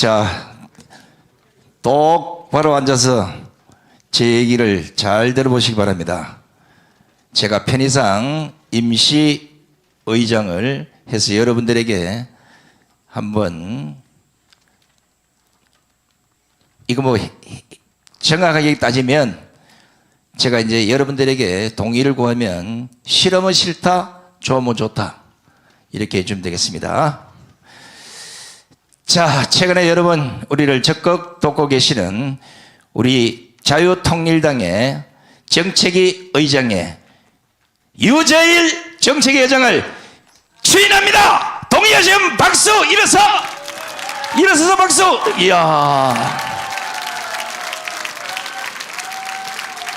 자, 똑바로 앉아서 제 얘기를 잘 들어보시기 바랍니다. 제가 편의상 임시 의장을 해서 여러분들에게 한번 이거 뭐 정확하게 따지면 제가 이제 여러분들에게 동의를 구하면 싫으면 싫다, 좋으면 좋다 이렇게 해주면 되겠습니다. 자, 최근에 여러분 우리를 적극 돕고 계시는 우리 자유통일당의 정책위 의장의 유재일 정책위 의장을 추인합니다. 동의하시면 박수. 일어서서 박수. 이야.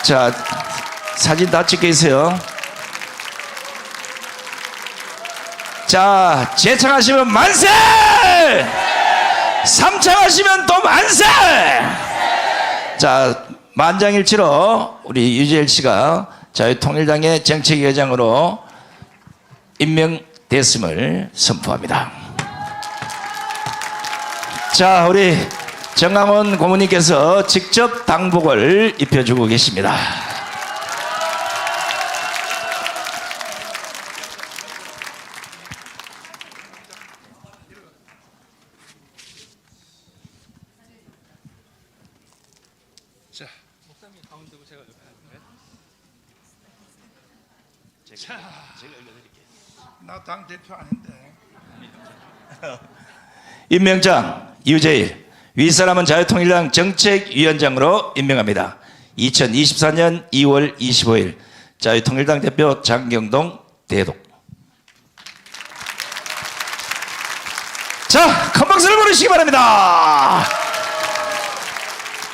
자, 사진 다 찍혀 있어요. 자, 재청하시면 만세! 삼청하시면 또 만세! 자, 만장일치로 우리 유재일 씨가 자유통일당의 정책위 의장으로 임명됐음을 선포합니다. 자, 우리 정강원 고모님께서 직접 당복을 입혀주고 계십니다. 자, 목사님 가운데고 제가 옆에 할까요? 제가 읽어드릴게요. 나 당 대표 아닌데. 임명장 유재일 윗사람은 자유통일당 정책위원장으로 임명합니다. 2024년 2월 25일 자유통일당 대표 장경동 대독. 자, 큰 박수를 보내시기 바랍니다.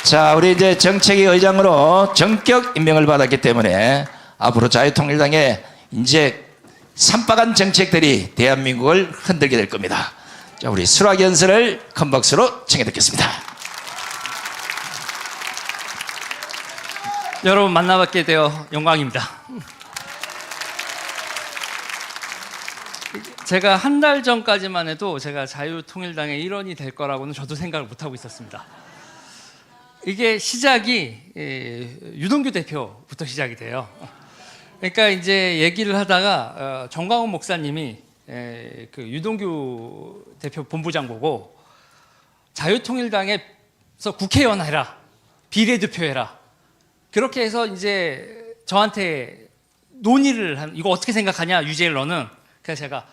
자, 우리 이제 정책위 의장으로 전격 임명을 받았기 때문에 앞으로 자유통일당의 이제 산박한 정책들이 대한민국을 흔들게 될 겁니다. 자, 우리 수락연설을 큰 박수로 청해 듣겠습니다. 여러분 만나뵙게 되어 영광입니다. 제가 한 달 전까지만 해도 제가 자유통일당의 일원이 될 거라고는 저도 생각을 못하고 있었습니다. 이게 시작이 유동규 대표부터 시작이 돼요. 그러니까 이제 얘기를 하다가 정광훈 목사님이 그 유동규 대표 본부장 보고 자유통일당에서 국회의원 해라, 비례대표 해라, 그렇게 해서 이제 저한테 논의를 한, 이거 어떻게 생각하냐 유재일 너는. 그래서 제가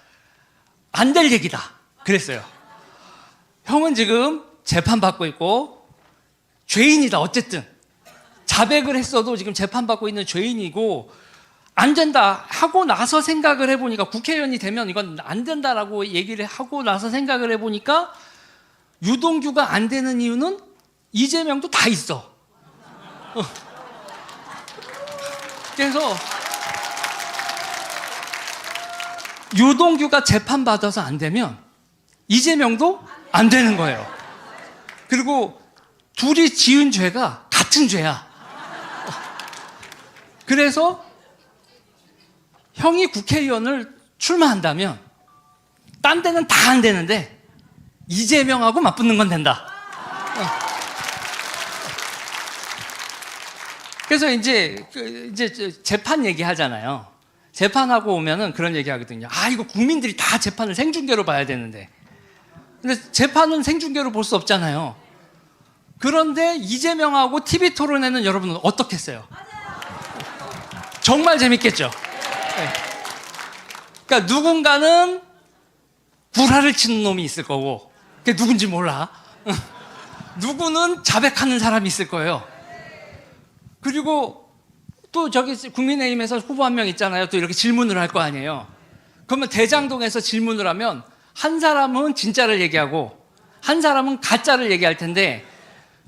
안 될 얘기다 그랬어요. 형은 지금 재판받고 있고 죄인이다. 어쨌든 자백을 했어도 지금 재판받고 있는 죄인이고 안 된다 하고 나서 생각을 해보니까, 국회의원이 되면 이건 안 된다라고 얘기를 하고 나서 생각을 해보니까 유동규가 안 되는 이유는 이재명도 다 있어. 그래서 유동규가 재판받아서 안 되면 이재명도 안 되는 거예요. 그리고 둘이 지은 죄가 같은 죄야. 그래서 형이 국회의원을 출마한다면 딴 데는 다 안 되는데 이재명하고 맞붙는 건 된다. 그래서 이제 재판 얘기하잖아요. 재판하고 오면은 그런 얘기 하거든요. 아, 이거 국민들이 다 재판을 생중계로 봐야 되는데. 근데 재판은 생중계로 볼 수 없잖아요. 그런데 이재명하고 TV 토론회는 여러분은 어떻겠어요? 정말 재밌겠죠? 네. 그러니까 누군가는 구라를 치는 놈이 있을 거고, 그게 누군지 몰라. 누구는 자백하는 사람이 있을 거예요. 그리고 또 저기 국민의힘에서 후보 한 명 있잖아요. 또 이렇게 질문을 할 거 아니에요. 그러면 대장동에서 질문을 하면 한 사람은 진짜를 얘기하고 한 사람은 가짜를 얘기할 텐데,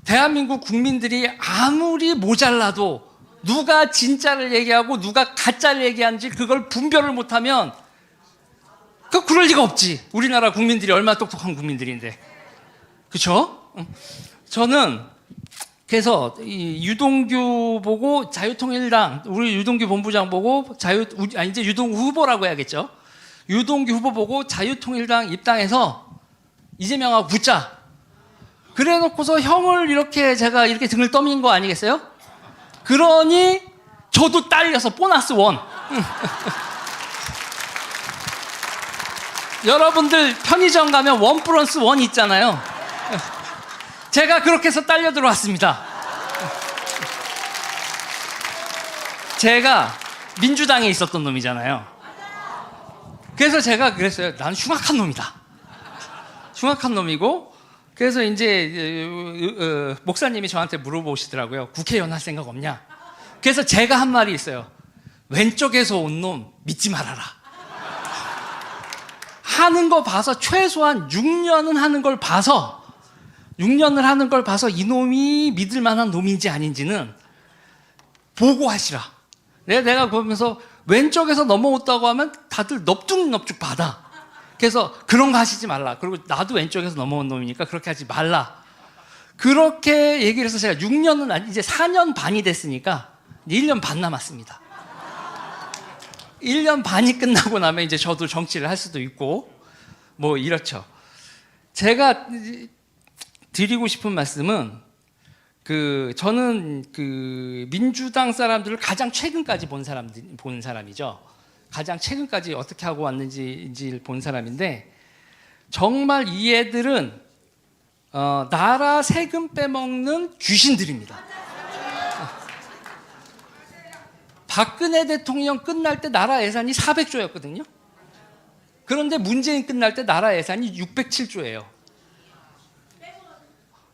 대한민국 국민들이 아무리 모자라도 누가 진짜를 얘기하고 누가 가짜를 얘기하는지 그걸 분별을 못하면 그럴 리가 없지. 우리나라 국민들이 얼마나 똑똑한 국민들인데. 그렇죠? 저는 그래서 이 유동규 보고 자유통일당, 우리 유동규 본부장 보고 이제 유동규 후보라고 해야겠죠. 유동규 후보 보고 자유통일당 입당해서 이재명하고 붙자. 그래 놓고서 형을 이렇게 제가 이렇게 등을 떠민 거 아니겠어요? 그러니 저도 딸려서 보너스 원. 여러분들 편의점 가면 1+1 있잖아요. 제가 그렇게 해서 딸려 들어왔습니다. 제가 민주당에 있었던 놈이잖아요. 그래서 제가 그랬어요. 난 흉악한 놈이다. 흉악한 놈이고, 그래서 이제 목사님이 저한테 물어보시더라고요. 국회의원 할 생각 없냐? 그래서 제가 한 말이 있어요. 왼쪽에서 온 놈 믿지 말아라. 하는 거 봐서 최소한 6년은 하는 걸 봐서 6년을 하는 걸 봐서 이놈이 믿을 만한 놈인지 아닌지는 보고 하시라. 내가 보면서 왼쪽에서 넘어왔다고 하면 다들 넙죽넙죽 받아. 그래서 그런 거 하시지 말라. 그리고 나도 왼쪽에서 넘어온 놈이니까 그렇게 하지 말라. 그렇게 얘기를 해서 제가 6년은 아니 이제 4년 반이 됐으니까 1년 반 남았습니다. 1년 반이 끝나고 나면 이제 저도 정치를 할 수도 있고 뭐 이렇죠. 제가 드리고 싶은 말씀은 저는 민주당 사람들을 가장 최근까지 본 사람이죠. 가장 최근까지 어떻게 하고 왔는지를 본 사람인데 정말 이 애들은 나라 세금 빼먹는 귀신들입니다. 박근혜 대통령 끝날 때 나라 예산이 400조였거든요. 그런데 문재인 끝날 때 나라 예산이 607조예요.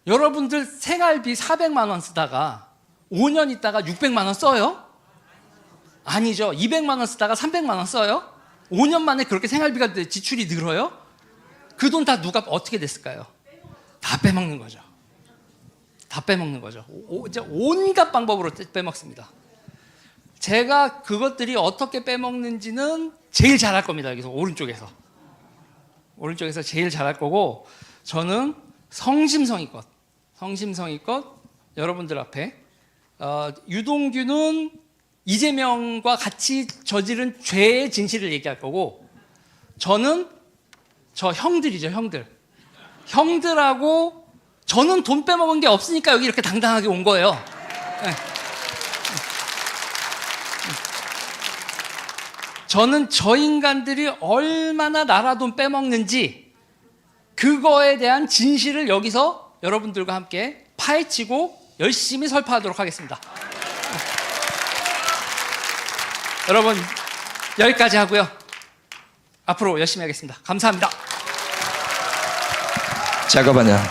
여러분들 생활비 400만 원 쓰다가 5년 있다가 600만 원 써요? 아니죠. 200만 원 쓰다가 300만 원 써요? 5년 만에 그렇게 생활비가 지출이 늘어요? 그 돈 다 누가 어떻게 됐을까요? 다 빼먹는 거죠. 다 빼먹는 거죠. 이제 온갖 방법으로 빼먹습니다. 제가 그것들이 어떻게 빼먹는지는 제일 잘할 겁니다. 여기서 오른쪽에서 제일 잘할 거고, 저는 성심성의껏 여러분들 앞에 유동규는 이재명과 같이 저지른 죄의 진실을 얘기할 거고, 저는 저 형들이죠. 형들하고 저는 돈 빼먹은 게 없으니까 여기 이렇게 당당하게 온 거예요. 네. 저는 저 인간들이 얼마나 나라 돈 빼먹는지 그거에 대한 진실을 여기서 여러분들과 함께 파헤치고 열심히 설파하도록 하겠습니다. 여러분 여기까지 하고요. 앞으로 열심히 하겠습니다. 감사합니다. 잠깐만요.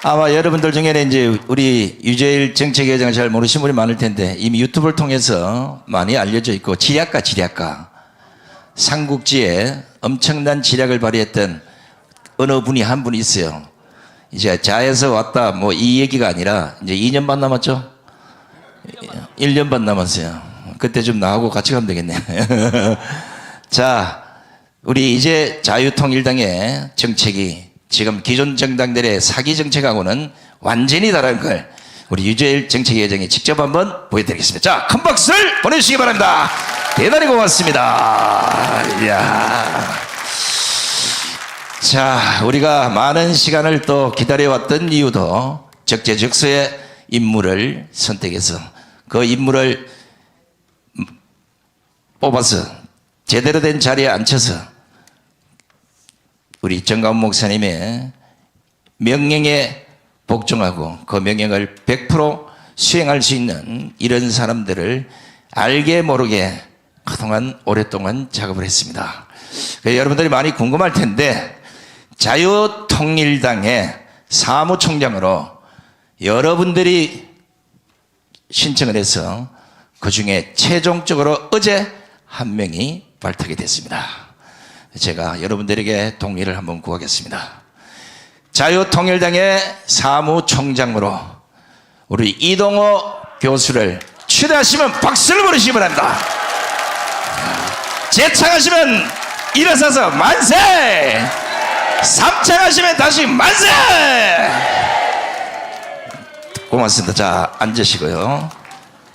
아마 여러분들 중에는 이제 우리 유재일 정책위원장을 잘 모르시는 분이 많을 텐데 이미 유튜브를 통해서 많이 알려져 있고 지략가 삼국지에 엄청난 지략을 발휘했던 어느 분이 한 분 있어요. 이제 자에서 왔다 뭐 이 얘기가 아니라 이제 2년 반 남았죠? 1년 반 남았어요. 그때 좀 나하고 같이 가면 되겠네. 자, 우리 이제 자유통일당의 정책이 지금 기존 정당들의 사기 정책하고는 완전히 다른 걸 우리 유재일 정책위원장이 직접 한번 보여드리겠습니다. 자, 큰 박수를 보내주시기 바랍니다. 대단히 고맙습니다. 이야. 자, 우리가 많은 시간을 또 기다려왔던 이유도 적재적소의 인물을 선택해서 그 인물을 뽑아서 제대로 된 자리에 앉혀서 우리 정가운 목사님의 명령에 복종하고 그 명령을 100% 수행할 수 있는 이런 사람들을 알게 모르게 그동안 오랫동안 작업을 했습니다. 여러분들이 많이 궁금할 텐데 자유통일당의 사무총장으로 여러분들이 신청을 해서 그 중에 최종적으로 어제 한 명이 발탁이 됐습니다. 제가 여러분들에게 동의를 한번 구하겠습니다. 자유통일당의 사무총장으로 우리 이동호 교수를 추대하시면 박수를 보내시기 바랍니다. 재창하시면 일어서서 만세! 삼창하시면 다시 만세! 고맙습니다. 자, 앉으시고요.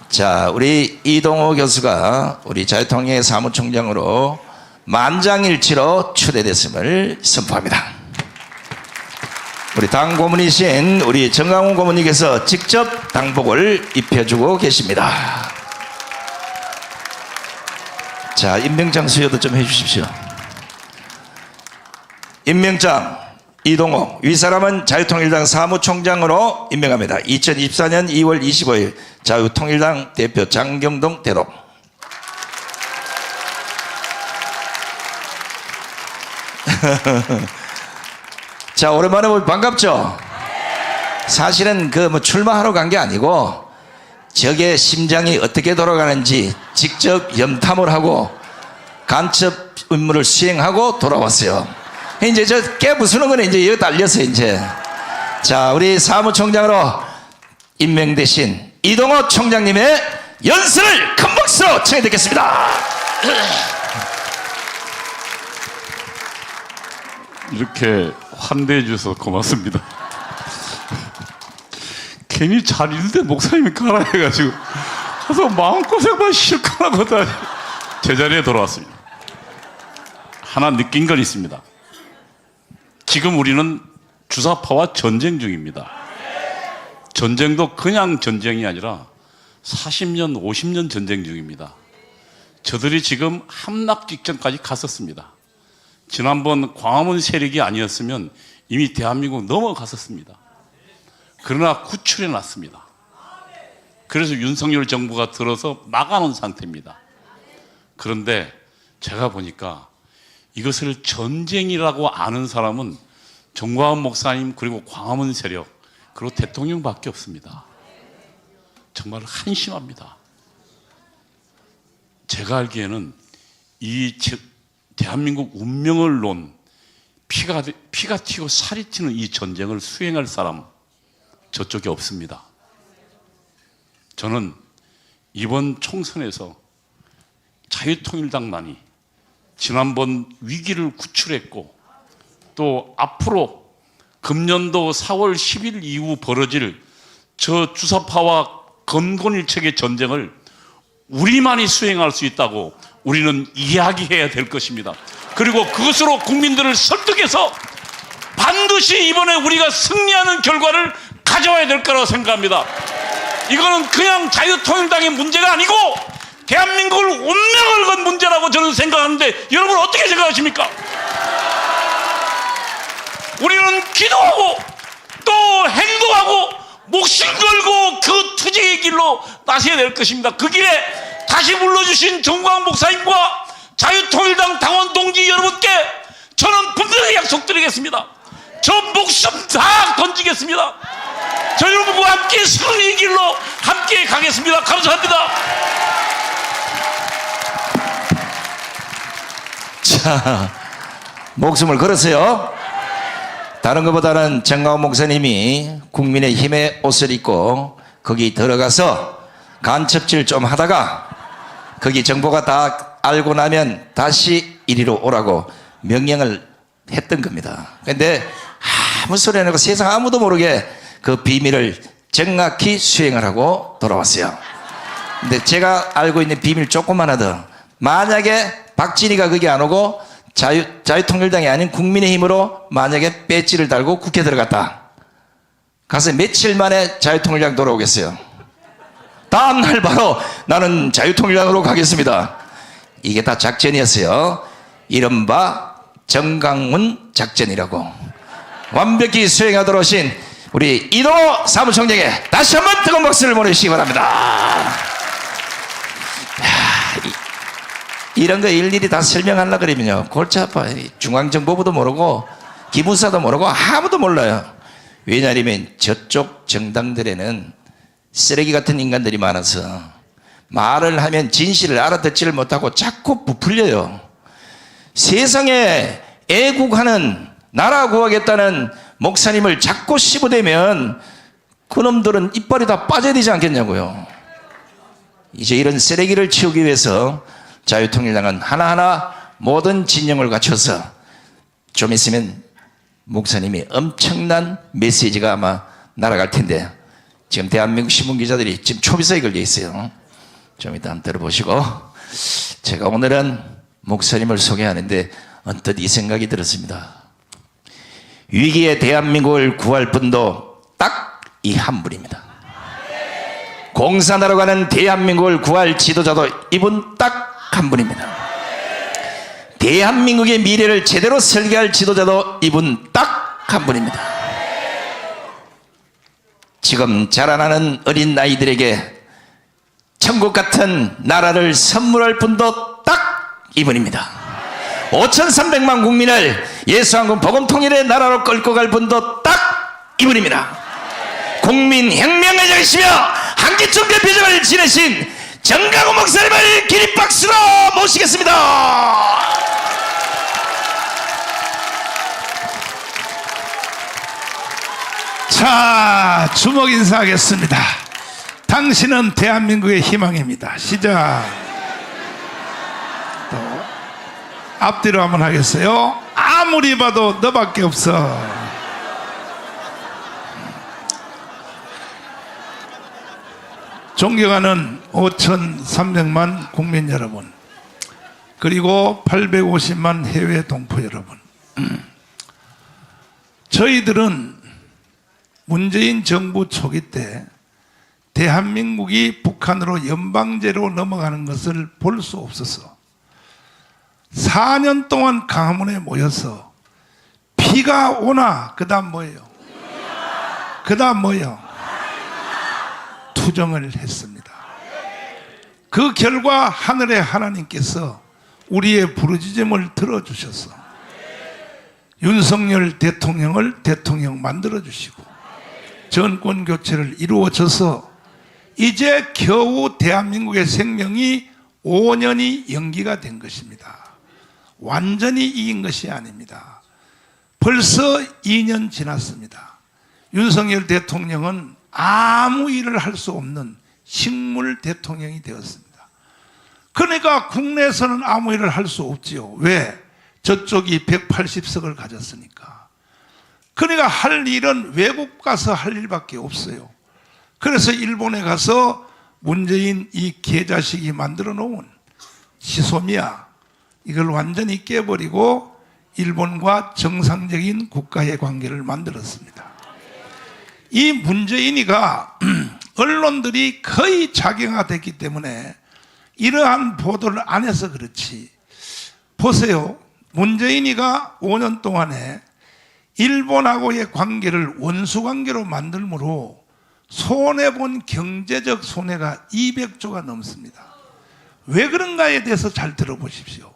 자, 우리 이동호 교수가 우리 자유통일의 사무총장으로 만장일치로 추대됐음을 선포합니다. 우리 당 고문이신 우리 정강훈 고문님께서 직접 당복을 입혀주고 계십니다. 자, 임명장 수여도 좀 해주십시오. 임명장 이동호 윗사람은 자유통일당 사무총장으로 임명합니다. 2024년 2월 25일 자유통일당 대표 장경동 대동. 자, 오랜만에 보면 반갑죠? 사실은 그 뭐 출마하러 간 게 아니고 적의 심장이 어떻게 돌아가는지 직접 염탐을 하고 간첩 임무를 수행하고 돌아왔어요. 이제 저 깨부수는 거는 이제 여기 달렸어요, 이제. 자, 우리 사무총장으로 임명되신 이동호 총장님의 연설을 큰 박수로 청해 듣겠습니다. 이렇게 환대해 주셔서 고맙습니다. 괜히 잘 있는데 목사님이 가라 해가지고 가서 마음고생만 실컷 하고 다 제자리에 돌아왔습니다. 하나 느낀 건 있습니다. 지금 우리는 주사파와 전쟁 중입니다. 전쟁도 그냥 전쟁이 아니라 40년, 50년 전쟁 중입니다. 저들이 지금 함락 직전까지 갔었습니다. 지난번 광화문 세력이 아니었으면 이미 대한민국 넘어갔었습니다. 그러나 구출해 놨습니다. 그래서 윤석열 정부가 들어서 막아놓은 상태입니다. 그런데 제가 보니까 이것을 전쟁이라고 아는 사람은 정광훈 목사님 그리고 광화문 세력 그리고 대통령밖에 없습니다. 정말 한심합니다. 제가 알기에는 이 대한민국 운명을 놓은 피가 튀고 살이 튀는 이 전쟁을 수행할 사람 저쪽에 없습니다. 저는 이번 총선에서 자유통일당만이 지난번 위기를 구출했고 또 앞으로 금년도 4월 10일 이후 벌어질 저 주사파와 건곤일책의 전쟁을 우리만이 수행할 수 있다고 우리는 이야기해야 될 것입니다. 그리고 그것으로 국민들을 설득해서 반드시 이번에 우리가 승리하는 결과를 가져와야 될 거라고 생각합니다. 이거는 그냥 자유통일당의 문제가 아니고 대한민국을 운명을 건 문제라고 저는 생각하는데 여러분 어떻게 생각하십니까? 우리는 기도하고 또 행동하고 목숨 걸고 그 투쟁의 길로 나서야 될 것입니다. 그 길에 다시 불러주신 정광훈 목사님과 자유통일당 당원 동지 여러분께 저는 분명히 약속드리겠습니다. 저 목숨 다 던지겠습니다. 저 여러분과 함께 승리의 길로 함께 가겠습니다. 감사합니다. 자, 목숨을 걸었어요. 다른 것보다는 정광훈 목사님이 국민의힘의 옷을 입고 거기 들어가서 간첩질 좀 하다가 거기 정보가 다 알고 나면 다시 이리로 오라고 명령을 했던 겁니다. 그런데 아무 소리 안 하고 세상 아무도 모르게 그 비밀을 정확히 수행을 하고 돌아왔어요. 근데 제가 알고 있는 비밀 조금만 하더, 만약에 박진희가 거기 안 오고 자유통일당이 아닌 국민의힘으로 만약에 배지를 달고 국회 들어갔다. 가서 며칠 만에 자유통일당 돌아오겠어요. 다음날 바로 나는 자유통일당으로 가겠습니다. 이게 다 작전이었어요. 이른바 정강훈 작전이라고. 완벽히 수행하도록 하신 우리 이동호 사무총장에 다시 한번 뜨거운 박수를 보내주시기 바랍니다. 이런 거 일일이 다 설명하려고 그러면요 골치 아파요. 중앙정보부도 모르고 기무사도 모르고 아무도 몰라요. 왜냐하면 저쪽 정당들에는 쓰레기 같은 인간들이 많아서 말을 하면 진실을 알아듣지를 못하고 자꾸 부풀려요. 세상에 애국하는 나라 구하겠다는 목사님을 자꾸 씹어대면 그놈들은 이빨이 다 빠져야 되지 않겠냐고요. 이제 이런 쓰레기를 치우기 위해서 자유통일당은 하나하나 모든 진영을 갖춰서 좀 있으면 목사님이 엄청난 메시지가 아마 날아갈 텐데 지금 대한민국 신문기자들이 지금 초비서에 걸려 있어요. 좀 이따 한번 들어보시고, 제가 오늘은 목사님을 소개하는데 언뜻 이 생각이 들었습니다. 위기의 대한민국을 구할 분도 딱 이 한 분입니다. 공산화로 가는 대한민국을 구할 지도자도 이분 딱 한 분입니다. 대한민국의 미래를 제대로 설계할 지도자도 이분 딱 한 분입니다. 지금 자라나는 어린 나이들에게 천국 같은 나라를 선물할 분도 딱 이분입니다. 5,300만 국민을 예수왕국 복음통일의 나라로 끌고 갈 분도 딱 이분입니다. 국민혁명의장이시며 한기총 대표장을 지내신 정강훈 목사님을 기립박수로 모시겠습니다. 자, 주먹 인사하겠습니다. 당신은 대한민국의 희망입니다. 시작. 또 앞뒤로 한번 하겠어요. 아무리 봐도 너밖에 없어. 존경하는 5,300만 국민 여러분, 그리고 850만 해외 동포 여러분, 저희들은 문재인 정부 초기 때 대한민국이 북한으로 연방제로 넘어가는 것을 볼 수 없어서 4년 동안 강화문에 모여서 비가 오나 그 다음 뭐예요? 그 다음 뭐예요? 투정을 했습니다. 그 결과 하늘의 하나님께서 우리의 부르짖음을 들어주셔서 윤석열 대통령을 대통령 만들어주시고 정권 교체를 이루어져서 이제 겨우 대한민국의 생명이 5년이 연기가 된 것입니다. 완전히 이긴 것이 아닙니다. 벌써 2년 지났습니다. 윤석열 대통령은 아무 일을 할 수 없는 식물 대통령이 되었습니다. 그러니까 국내에서는 아무 일을 할 수 없지요. 왜? 저쪽이 180석을 가졌으니까. 그러니까 할 일은 외국 가서 할 일밖에 없어요. 그래서 일본에 가서 문재인 이 개자식이 만들어 놓은 지소미아, 이걸 완전히 깨버리고 일본과 정상적인 국가의 관계를 만들었습니다. 이 문재인이가 언론들이 거의 자경화됐기 때문에 이러한 보도를 안 해서 그렇지. 보세요. 문재인이가 5년 동안에 일본하고의 관계를 원수관계로 만들므로 손해본 경제적 손해가 200조가 넘습니다. 왜 그런가에 대해서 잘 들어보십시오.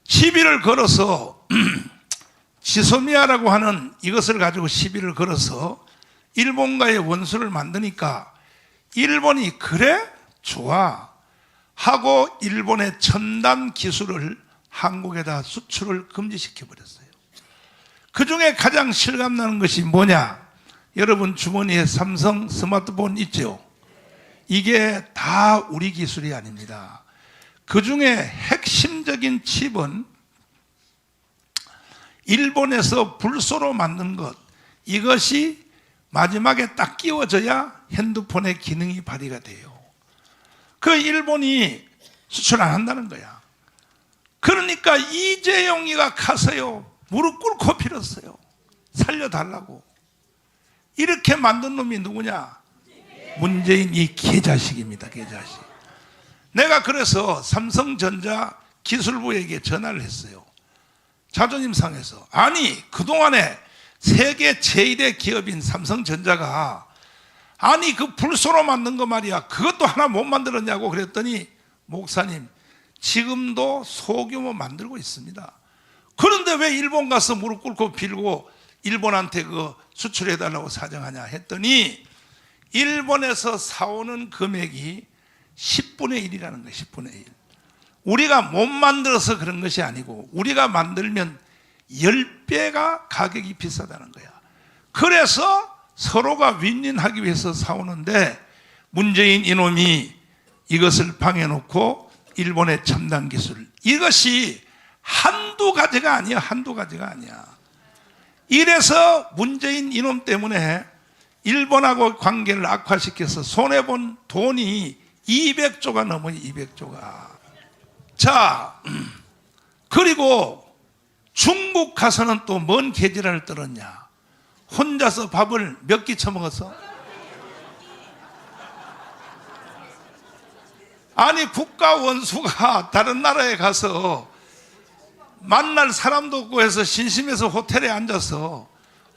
시비를 걸어서 지소미아라고 하는 이것을 가지고 시비를 걸어서 일본과의 원수를 만드니까 일본이 그래? 좋아 하고 일본의 첨단 기술을 한국에다 수출을 금지시켜 버렸어요. 그 중에 가장 실감나는 것이 뭐냐? 여러분 주머니에 삼성 스마트폰 있죠? 이게 다 우리 기술이 아닙니다. 그 중에 핵심적인 칩은 일본에서 불소로 만든 것, 이것이 마지막에 딱 끼워져야 핸드폰의 기능이 발휘가 돼요. 그 일본이 수출 안 한다는 거야. 그러니까 이재용이가 가서요, 무릎 꿇고 빌었어요. 살려달라고. 이렇게 만든 놈이 누구냐? 문재인 이 개자식입니다. 개자식. 내가 그래서 삼성전자 기술부에게 전화를 했어요. 자존심 상해서. 아니 그동안에 세계 제1의 기업인 삼성전자가 아니 그 불소로 만든 거 말이야, 그것도 하나 못 만들었냐고 그랬더니 목사님 지금도 소규모 만들고 있습니다. 그런데 왜 일본 가서 무릎 꿇고 빌고 일본한테 그 수출해달라고 사정하냐 했더니 일본에서 사오는 금액이 10분의 1이라는 거예요. 10분의 1. 우리가 못 만들어서 그런 것이 아니고 우리가 만들면 10배가 가격이 비싸다는 거야. 그래서 서로가 윈윈하기 위해서 사오는데 문재인 이놈이 이것을 방해놓고 일본의 첨단 기술, 이것이 한두 가지가 아니야. 한두 가지가 아니야. 이래서 문재인 이놈 때문에 일본하고 관계를 악화시켜서 손해본 돈이 200조가 넘어요. 200조가. 자, 그리고 중국 가서는 또 뭔 계지를 떨었냐? 혼자서 밥을 몇 끼 처먹었어? 아니 국가 원수가 다른 나라에 가서 만날 사람도 없고 해서 심심해서 호텔에 앉아서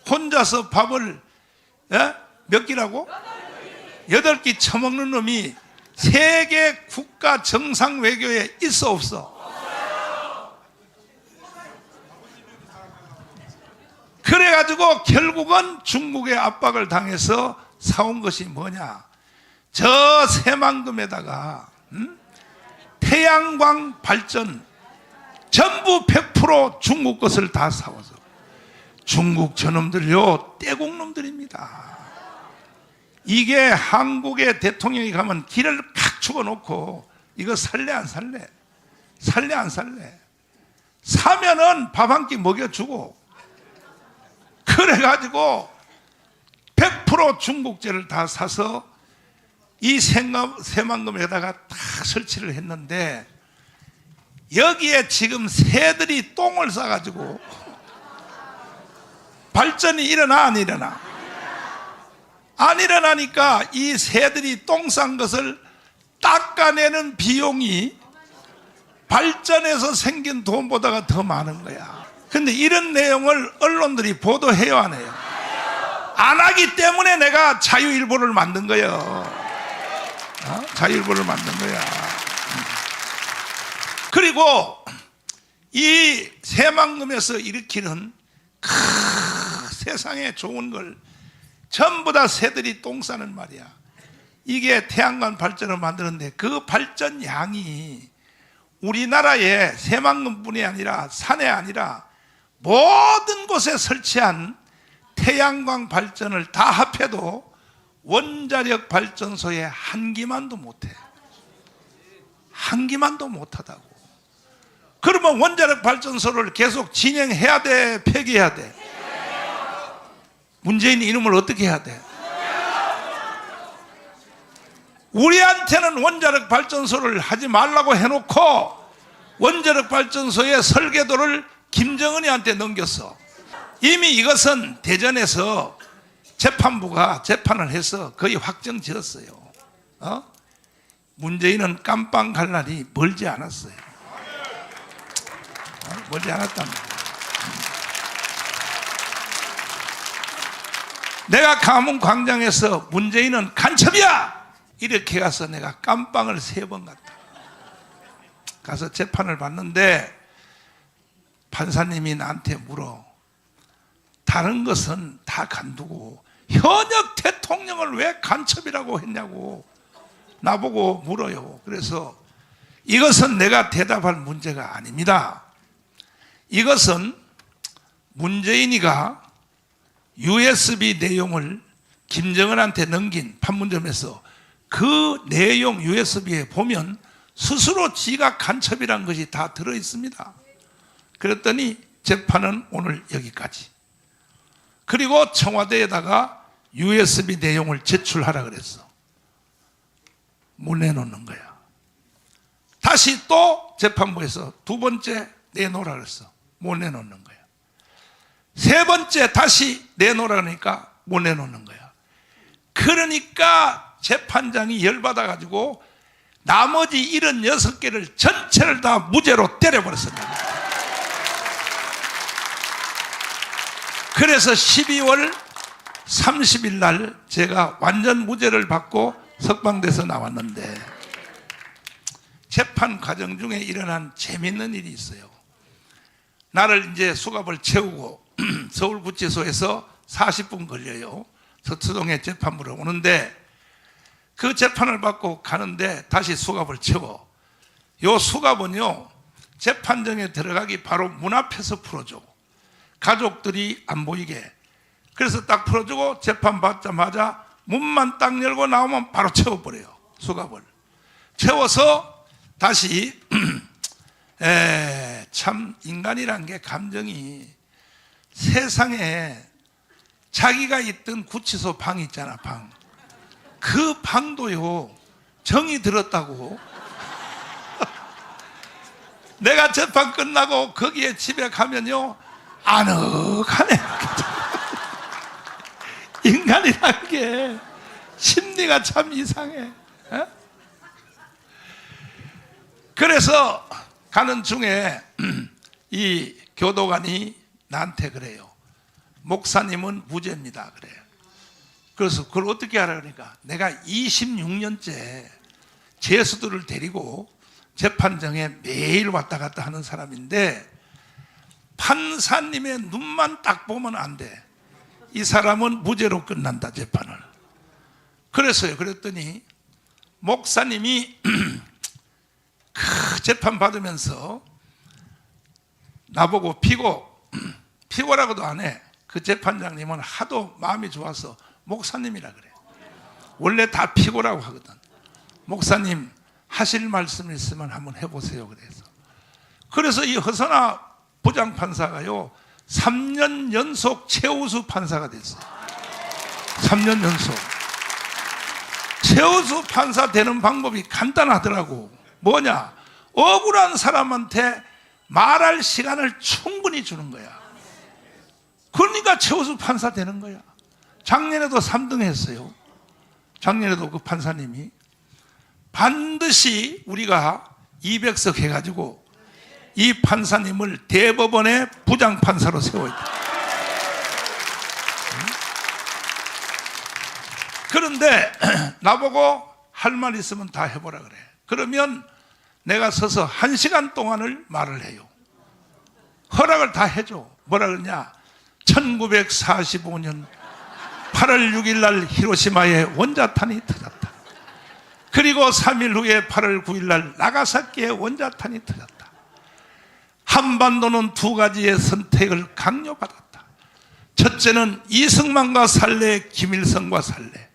혼자서 밥을 몇 끼라고? 8끼 처먹는 놈이 세계 국가 정상 외교에 있어 없어? 그래가지고 결국은 중국의 압박을 당해서 사온 것이 뭐냐? 저 새만금에다가 태양광 발전 전부 100% 중국 것을 다 사와서 중국 저놈들요 떼국놈들입니다. 이게 한국의 대통령이 가면 길을 칵 죽어놓고 이거 살래 안 살래? 살래 안 살래? 사면은 밥 한 끼 먹여주고 그래가지고 100% 중국제를 다 사서 이 새만금에다가 다 설치를 했는데 여기에 지금 새들이 똥을 싸가지고 발전이 일어나 안 일어나? 안 일어나니까 이 새들이 똥 싼 것을 닦아내는 비용이 발전해서 생긴 돈보다가 더 많은 거야. 근데 이런 내용을 언론들이 보도해요 안 해요? 안 하기 때문에 내가 자유일보를 만든 거예요. 자유일보를 만든 거야. 그리고 이 새만금에서 일으키는 세상에 좋은 걸 전부 다 새들이 똥 싸는 말이야. 이게 태양광 발전을 만드는데 그 발전량이 우리나라의 새만금뿐이 아니라 산에 아니라 모든 곳에 설치한 태양광 발전을 다 합해도 원자력 발전소의 한 기만도 못해. 한 기만도 못하다고. 그러면 원자력 발전소를 계속 진행해야 돼? 폐기해야 돼? 문재인 이놈을 어떻게 해야 돼? 우리한테는 원자력 발전소를 하지 말라고 해놓고 원자력 발전소의 설계도를 김정은이한테 넘겼어. 이미 이것은 대전에서 재판부가 재판을 해서 거의 확정 지었어요. 문재인은 깜빵 갈 날이 멀지 않았어요. 멀지 않았단 말이에요. 내가 강문 광장에서 문재인은 간첩이야! 이렇게 가서 내가 깜빵을 3번 갔다. 가서 재판을 받는데 판사님이 나한테 물어. 다른 것은 다 간두고 현역 대통령을 왜 간첩이라고 했냐고 나보고 물어요. 그래서 이것은 내가 대답할 문제가 아닙니다. 이것은 문재인이가 USB 내용을 김정은한테 넘긴 판문점에서 그 내용 USB에 보면 스스로 지가 간첩이란 것이 다 들어있습니다. 그랬더니 재판은 오늘 여기까지. 그리고 청와대에다가 USB 내용을 제출하라 그랬어. 못 내놓는 거야. 다시 또 재판부에서 2번째 내놓으라 그랬어. 못 내놓는 거야. 3번째 다시 내놓으라 그러니까 못 내놓는 거야. 그러니까 재판장이 열받아가지고 나머지 76개를 전체를 다 무죄로 때려버렸습니다. 그래서 12월 30일 날 제가 완전 무죄를 받고 석방돼서 나왔는데 재판 과정 중에 일어난 재밌는 일이 있어요. 나를 이제 수갑을 채우고 서울구치소에서 40분 걸려요. 서초동에 재판부로 오는데 그 재판을 받고 가는데 다시 수갑을 채워. 요 수갑은요 재판정에 들어가기 바로 문 앞에서 풀어줘. 가족들이 안 보이게. 그래서 딱 풀어주고 재판 받자마자 문만 딱 열고 나오면 바로 채워버려요. 수갑을 채워서 다시 참 인간이란 게 감정이 세상에 자기가 있던 구치소 방 있잖아. 방. 그 방도요 정이 들었다고 내가 재판 끝나고 거기에 집에 가면요 아늑하네. 인간이라는 게 심리가 참 이상해. 에? 그래서 가는 중에 이 교도관이 나한테 그래요. 목사님은 무죄입니다. 그래요. 그래서 그걸 어떻게 하라 그러니까 내가 26년째 죄수들을 데리고 재판정에 매일 왔다 갔다 하는 사람인데 판사님의 눈만 딱 보면 안 돼. 이 사람은 무죄로 끝난다 재판을. 그래서요. 그랬더니 목사님이 그 재판 받으면서 나보고 피고라고도 안 해. 그 재판장님은 하도 마음이 좋아서 목사님이라 그래. 원래 다 피고라고 하거든. 목사님 하실 말씀 있으면 한번 해보세요. 그래서 이 허선아 부장판사가요 3년 연속 최우수 판사가 됐어요. 3년 연속. 최우수 판사 되는 방법이 간단하더라고. 뭐냐? 억울한 사람한테 말할 시간을 충분히 주는 거야. 그러니까 최우수 판사 되는 거야. 작년에도 3등 했어요. 작년에도 그 판사님이 반드시 우리가 200석 해가지고 이 판사님을 대법원의 부장판사로 세워야 돼. 그런데 나보고 할 말 있으면 다 해보라 그래. 그러면 내가 서서 1시간 동안을 말을 해요. 허락을 다 해줘. 뭐라 그러냐? 1945년 8월 6일 날 히로시마에 원자탄이 터졌다. 그리고 3일 후에 8월 9일 날 나가사키에 원자탄이 터졌다. 한반도는 두 가지의 선택을 강요받았다. 첫째는 이승만과 살래, 김일성과 살래.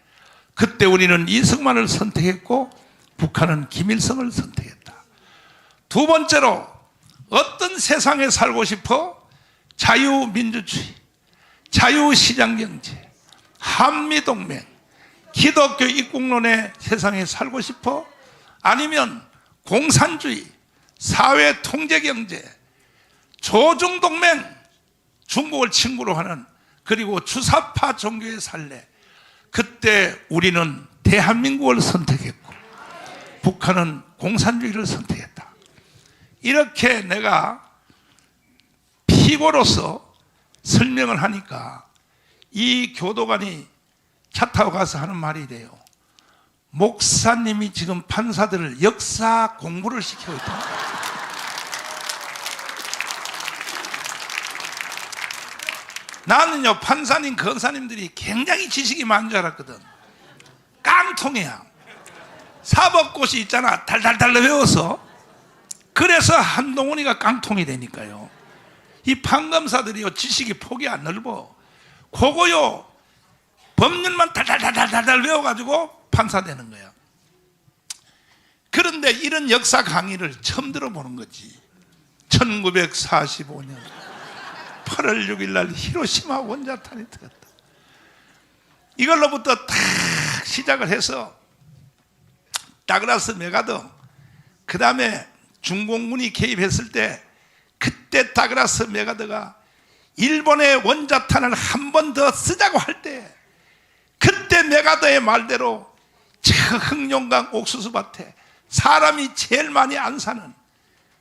그때 우리는 이승만을 선택했고 북한은 김일성을 선택했다. 두 번째로 어떤 세상에 살고 싶어? 자유민주주의, 자유시장경제, 한미동맹, 기독교 입국론의 세상에 살고 싶어? 아니면 공산주의, 사회통제경제, 조중동맹, 중국을 친구로 하는, 그리고 주사파 종교에 살래? 그때 우리는 대한민국을 선택했고 북한은 공산주의를 선택했다. 이렇게 내가 피고로서 설명을 하니까 이 교도관이 차 타고 가서 하는 말이 이래요. 목사님이 지금 판사들을 역사 공부를 시키고 있다. 나는요 판사님, 검사님들이 굉장히 지식이 많은 줄 알았거든. 깡통이야. 사법고시 있잖아. 달달달 외워서. 그래서 한동훈이가 깡통이 되니까요. 이 판검사들이요 지식이 폭이 안 넓어. 그거요 법률만 달달달달달 외워가지고 판사 되는 거야. 그런데 이런 역사 강의를 처음 들어보는 거지. 1945년 8월 6일 날 히로시마 원자탄이 터졌다. 이걸로부터 탁 시작을 해서 다그라스 메가더, 그 다음에 중공군이 개입했을 때 그때 다그라스 메가더가 일본의 원자탄을 한 번 더 쓰자고 할 때 그때 메가더의 말대로 저 흑룡강 옥수수밭에 사람이 제일 많이 안 사는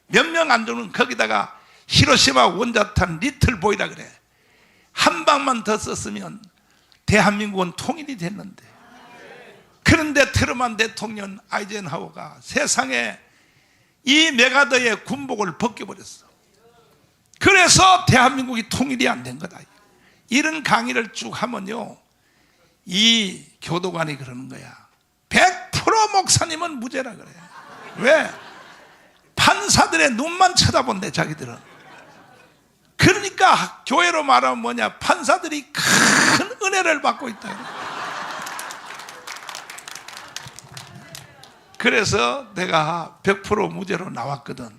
몇 명 안 주는 거기다가 히로시마 원자탄 리틀보이라 그래. 한 방만 더 썼으면 대한민국은 통일이 됐는데. 그런데 트루만 대통령, 아이젠하워가 세상에 이 메가더의 군복을 벗겨버렸어. 그래서 대한민국이 통일이 안 된 거다. 이런 강의를 쭉 하면요 이 교도관이 그러는 거야. 100% 목사님은 무죄라 그래. 왜? 판사들의 눈만 쳐다본대 자기들은. 그러니까 교회로 말하면 뭐냐, 판사들이 큰 은혜를 받고 있다. 그래서 내가 100% 무죄로 나왔거든.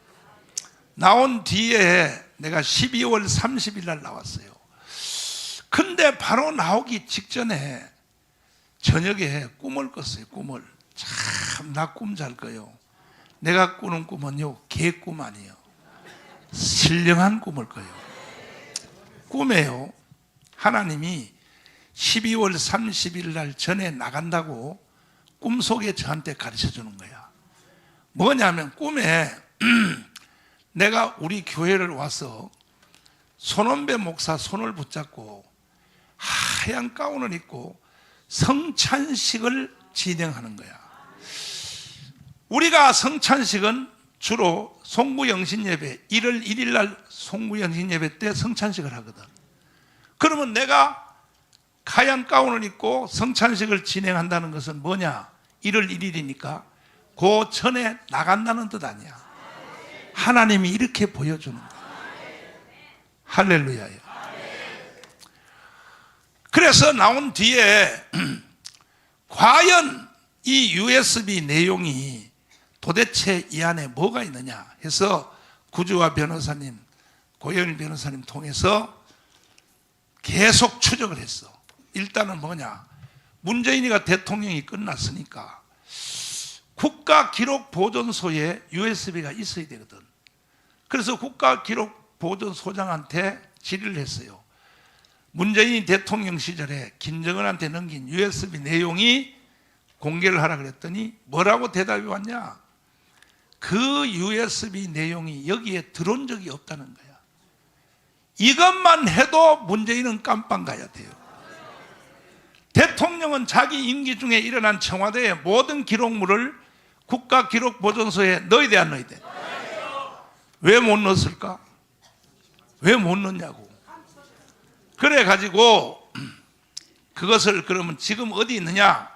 나온 뒤에 내가 12월 30일 날 나왔어요. 근데 바로 나오기 직전에 저녁에 꿈을 꿨어요. 꿈을. 참 나 꿈 잘 꿔요. 내가 꾸는 꿈은요 개꿈 아니에요. 신령한 꿈을 꿔요. 꿈에요, 하나님이 12월 30일 날 전에 나간다고 꿈속에 저한테 가르쳐 주는 거야. 뭐냐면 꿈에 내가 우리 교회를 와서 손원배 목사 손을 붙잡고 하얀 가운을 입고 성찬식을 진행하는 거야. 우리가 성찬식은 주로 송구영신예배, 1월 1일 날 송구영신예배 때 성찬식을 하거든. 그러면 내가 하얀 가운을 입고 성찬식을 진행한다는 것은 뭐냐? 1월 1일이니까 그 전에 나간다는 뜻 아니야. 하나님이 이렇게 보여주는 거야. 할렐루야요. 그래서 나온 뒤에 과연 이 USB 내용이 도대체 이 안에 뭐가 있느냐 해서 구주와 변호사님, 고영일 변호사님 통해서 계속 추적을 했어. 일단은 뭐냐, 문재인이가 대통령이 끝났으니까 국가기록보존소에 USB가 있어야 되거든. 그래서 국가기록보존소장한테 질의를 했어요. 문재인 대통령 시절에 김정은한테 넘긴 USB 내용이 공개를 하라 그랬더니 뭐라고 대답이 왔냐? 그 USB 내용이 여기에 들어온 적이 없다는 거야. 이것만 해도 문재인은 깜빵 가야 돼요. 대통령은 자기 임기 중에 일어난 청와대의 모든 기록물을 국가기록보존소에 넣어야 돼, 안 넣어야 돼? 왜 못 넣었을까? 왜 못 넣냐고. 그래 가지고 그것을 그러면 지금 어디 있느냐?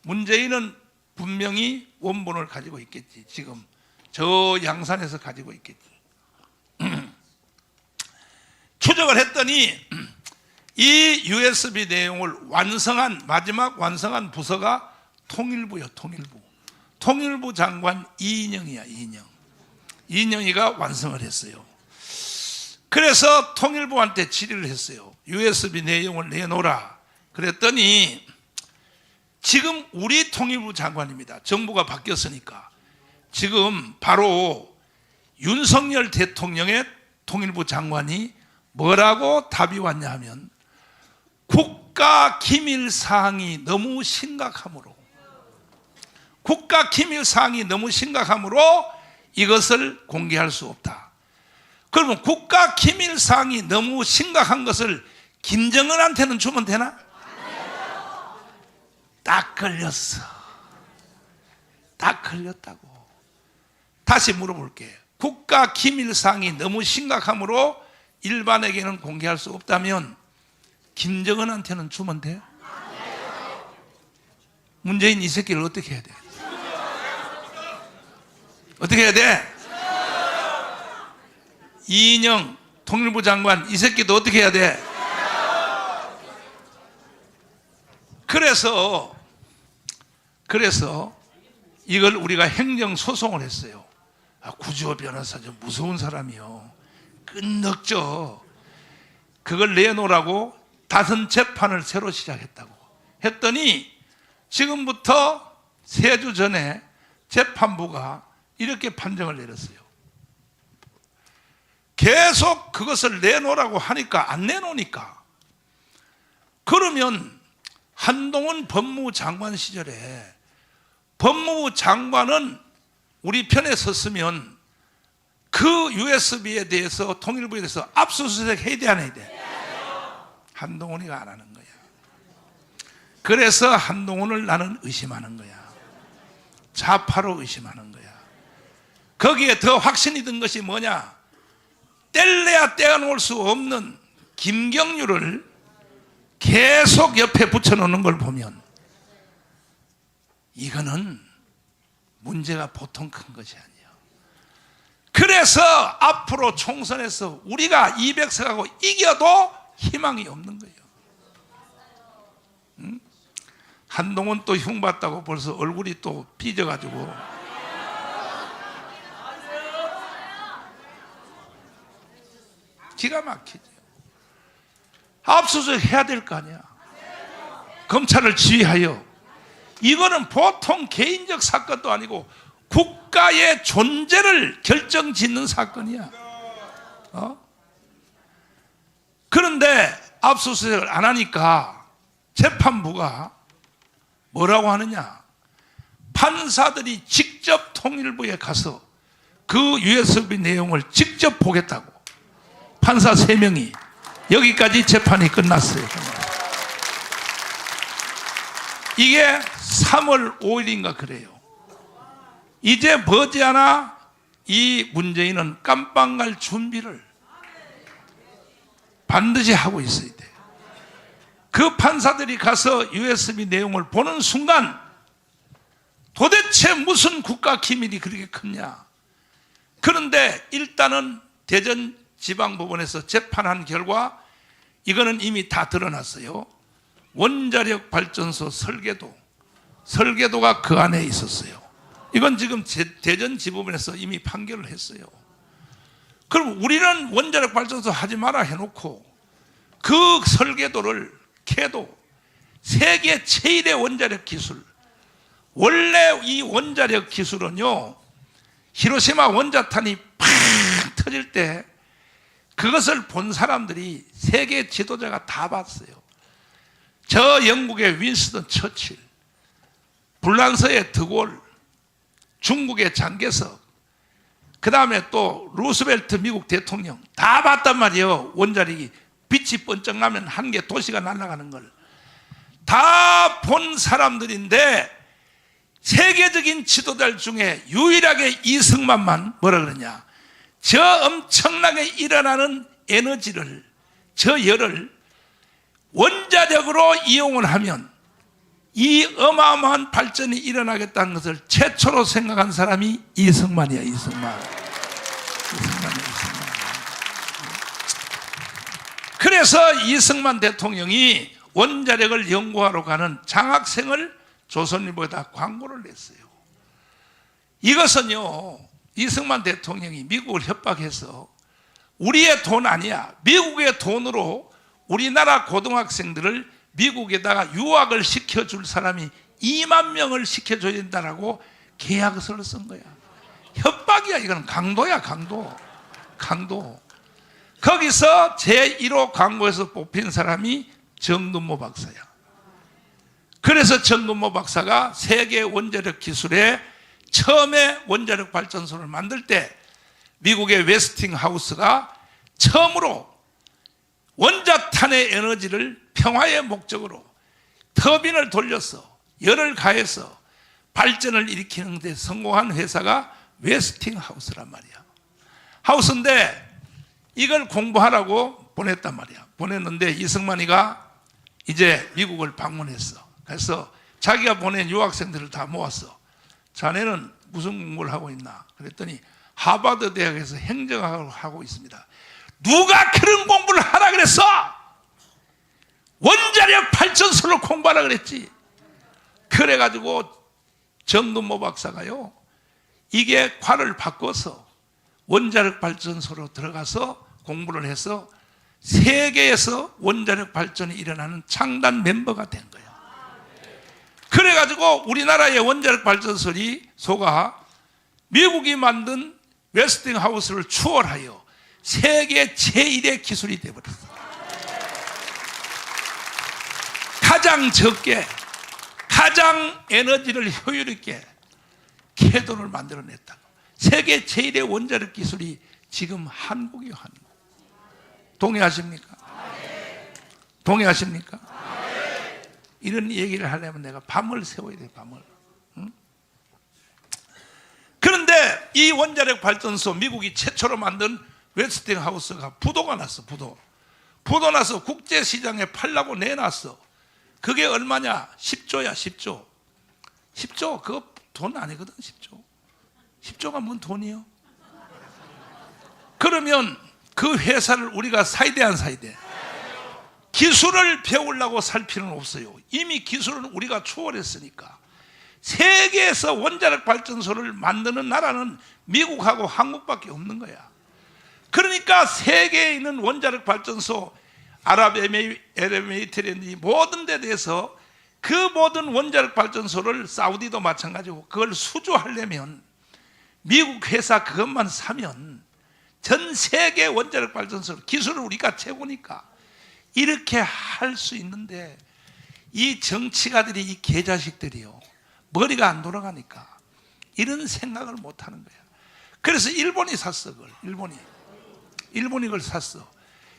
문재인은 분명히 원본을 가지고 있겠지. 지금 저 양산에서 가지고 있겠지. 추적을 했더니 이 USB 내용을 마지막 완성한 부서가 통일부요. 통일부 장관 이인영이야. 이인영이가 완성을 했어요. 그래서 통일부한테 질의를 했어요. USB 내용을 내놓으라. 그랬더니 지금 우리 통일부 장관입니다. 정부가 바뀌었으니까 지금 바로 윤석열 대통령의 통일부 장관이 뭐라고 답이 왔냐 하면 국가 기밀 사항이 너무 심각하므로 이것을 공개할 수 없다. 그러면 국가 기밀 사항이 너무 심각한 것을 김정은한테는 주면 되나? 딱 걸렸어. 딱 걸렸다고. 다시 물어볼게. 국가 기밀 사항이 너무 심각하므로 일반에게는 공개할 수 없다면 김정은한테는 주면 돼요? 문재인 이 새끼를 어떻게 해야 돼? 어떻게 해야 돼? 이인영 통일부 장관 이 새끼도 어떻게 해야 돼? 그래서 이걸 우리가 행정소송을 했어요. 구주호 변호사 좀 무서운 사람이요. 끝넉죠. 그걸 내놓으라고 다른 재판을 새로 시작했다고 했더니 지금부터 3주 전에 재판부가 이렇게 판정을 내렸어요. 계속 그것을 내놓으라고 하니까 안 내놓으니까 그러면 한동훈 법무부 장관 시절에 법무부 장관은 우리 편에 섰으면 그 USB에 대해서 통일부에 대해서 압수수색 해야 돼, 안 해야 돼? 한동훈이가 안 하는 거야. 그래서 한동훈을 나는 의심하는 거야. 좌파로 의심하는 거야. 거기에 더 확신이 든 것이 뭐냐? 뗄래야 떼어놓을 수 없는 김경률을 계속 옆에 붙여놓는 걸 보면 이거는 문제가 보통 큰 것이 아니에요. 그래서 앞으로 총선에서 우리가 200석하고 이겨도 희망이 없는 거예요. 응? 한동훈 또 흉봤다고 벌써 얼굴이 또 삐져가지고 기가 막히죠. 압수수색 해야 될 거 아니야. 검찰을 지휘하여. 이거는 보통 개인적 사건도 아니고 국가의 존재를 결정짓는 사건이야. 그런데 압수수색을 안 하니까 재판부가 뭐라고 하느냐? 판사들이 직접 통일부에 가서 그 USB 내용을 직접 보겠다고. 판사 3명이 여기까지 재판이 끝났어요. 이게 3월 5일인가 그래요. 이제 머지않아 이 문재인은 깜빵 갈 준비를 반드시 하고 있어야 돼요. 그 판사들이 가서 USB 내용을 보는 순간 도대체 무슨 국가 기밀이 그렇게 크냐. 그런데 일단은 대전지방법원에서 재판한 결과 이거는 이미 다 드러났어요. 원자력 발전소 설계도가 그 안에 있었어요. 이건 지금 대전지법원에서 이미 판결을 했어요. 그럼 우리는 원자력 발전소 하지 마라 해놓고 그 설계도를 캐도 세계 최일의 원자력 기술, 원래 이 원자력 기술은요, 히로시마 원자탄이 팍 터질 때 그것을 본 사람들이 세계 지도자가 다 봤어요. 저 영국의 윈스턴 처칠, 불란서의 드골, 중국의 장개석, 그 다음에 또 루스벨트 미국 대통령 다 봤단 말이에요. 원자력이 빛이 번쩍 나면 한 개 도시가 날아가는 걸 다 본 사람들인데 세계적인 지도자들 중에 유일하게 이승만만 뭐라 그러냐, 저 엄청나게 일어나는 에너지를, 저 열을 원자력으로 이용을 하면 이 어마어마한 발전이 일어나겠다는 것을 최초로 생각한 사람이 이승만이야. 이승만. 그래서 이승만 대통령이 원자력을 연구하러 가는 장학생을 조선일보에다 광고를 냈어요. 이것은요, 이승만 대통령이 미국을 협박해서 우리의 돈 아니야, 미국의 돈으로 우리나라 고등학생들을 미국에다가 유학을 시켜줄 사람이 2만 명을 시켜줘야 된다라고 계약서를 쓴 거야. 협박이야. 이건 강도야. 강도. 거기서 제1호 광고에서 뽑힌 사람이 정근모 박사야. 그래서 정근모 박사가 세계 원자력 기술에 처음에 원자력 발전소를 만들 때 미국의 웨스팅하우스가 처음으로 원자탄의 에너지를 평화의 목적으로 터빈을 돌려서 열을 가해서 발전을 일으키는 데 성공한 회사가 웨스팅하우스란 말이야. 하우스인데 이걸 공부하라고 보냈단 말이야. 보냈는데 이승만이가 이제 미국을 방문했어. 그래서 자기가 보낸 유학생들을 다 모았어. 자네는 무슨 공부를 하고 있나? 그랬더니 하버드 대학에서 행정학을 하고 있습니다. 누가 그런 공부를 하라 그랬어? 원자력 발전소를 공부하라 그랬지. 그래가지고 정근모 박사가요, 이게 과를 바꿔서 원자력 발전소로 들어가서 공부를 해서 세계에서 원자력 발전이 일어나는 창단 멤버가 된 거야. 그래가지고 우리나라의 원자력 발전소가 미국이 만든 웨스팅하우스를 추월하여 세계 제1의 기술이 되어버렸어. 가장 적게, 가장 에너지를 효율 있게 궤도를 만들어냈다고. 세계 제1의 원자력 기술이 지금 한국이요. 한국. 동의하십니까? 동의하십니까? 이런 얘기를 하려면 내가 밤을 새워야 돼. 밤을. 응? 그런데 이 원자력 발전소, 미국이 최초로 만든 웨스팅하우스가 부도가 났어. 부도 나서 국제시장에 팔라고 내놨어. 그게 얼마냐? 10조야. 10조 그거 돈 아니거든. 10조가 뭔 돈이요? 그러면 그 회사를 우리가 사야 돼, 안 사야 돼? 기술을 배우려고 살 필요는 없어요. 이미 기술은 우리가 초월했으니까. 세계에서 원자력 발전소를 만드는 나라는 미국하고 한국밖에 없는 거야. 그러니까 세계에 있는 원자력 발전소, 아랍에미리트라든지 모든 데 대해서 그 모든 원자력 발전소를, 사우디도 마찬가지고, 그걸 수주하려면 미국 회사 그것만 사면 전 세계 원자력 발전소 기술을 우리가 최고니까 이렇게 할 수 있는데 이 정치가들이 이 개자식들이요 머리가 안 돌아가니까 이런 생각을 못 하는 거야. 그래서 일본이 샀어. 그걸 일본이 그걸 샀어.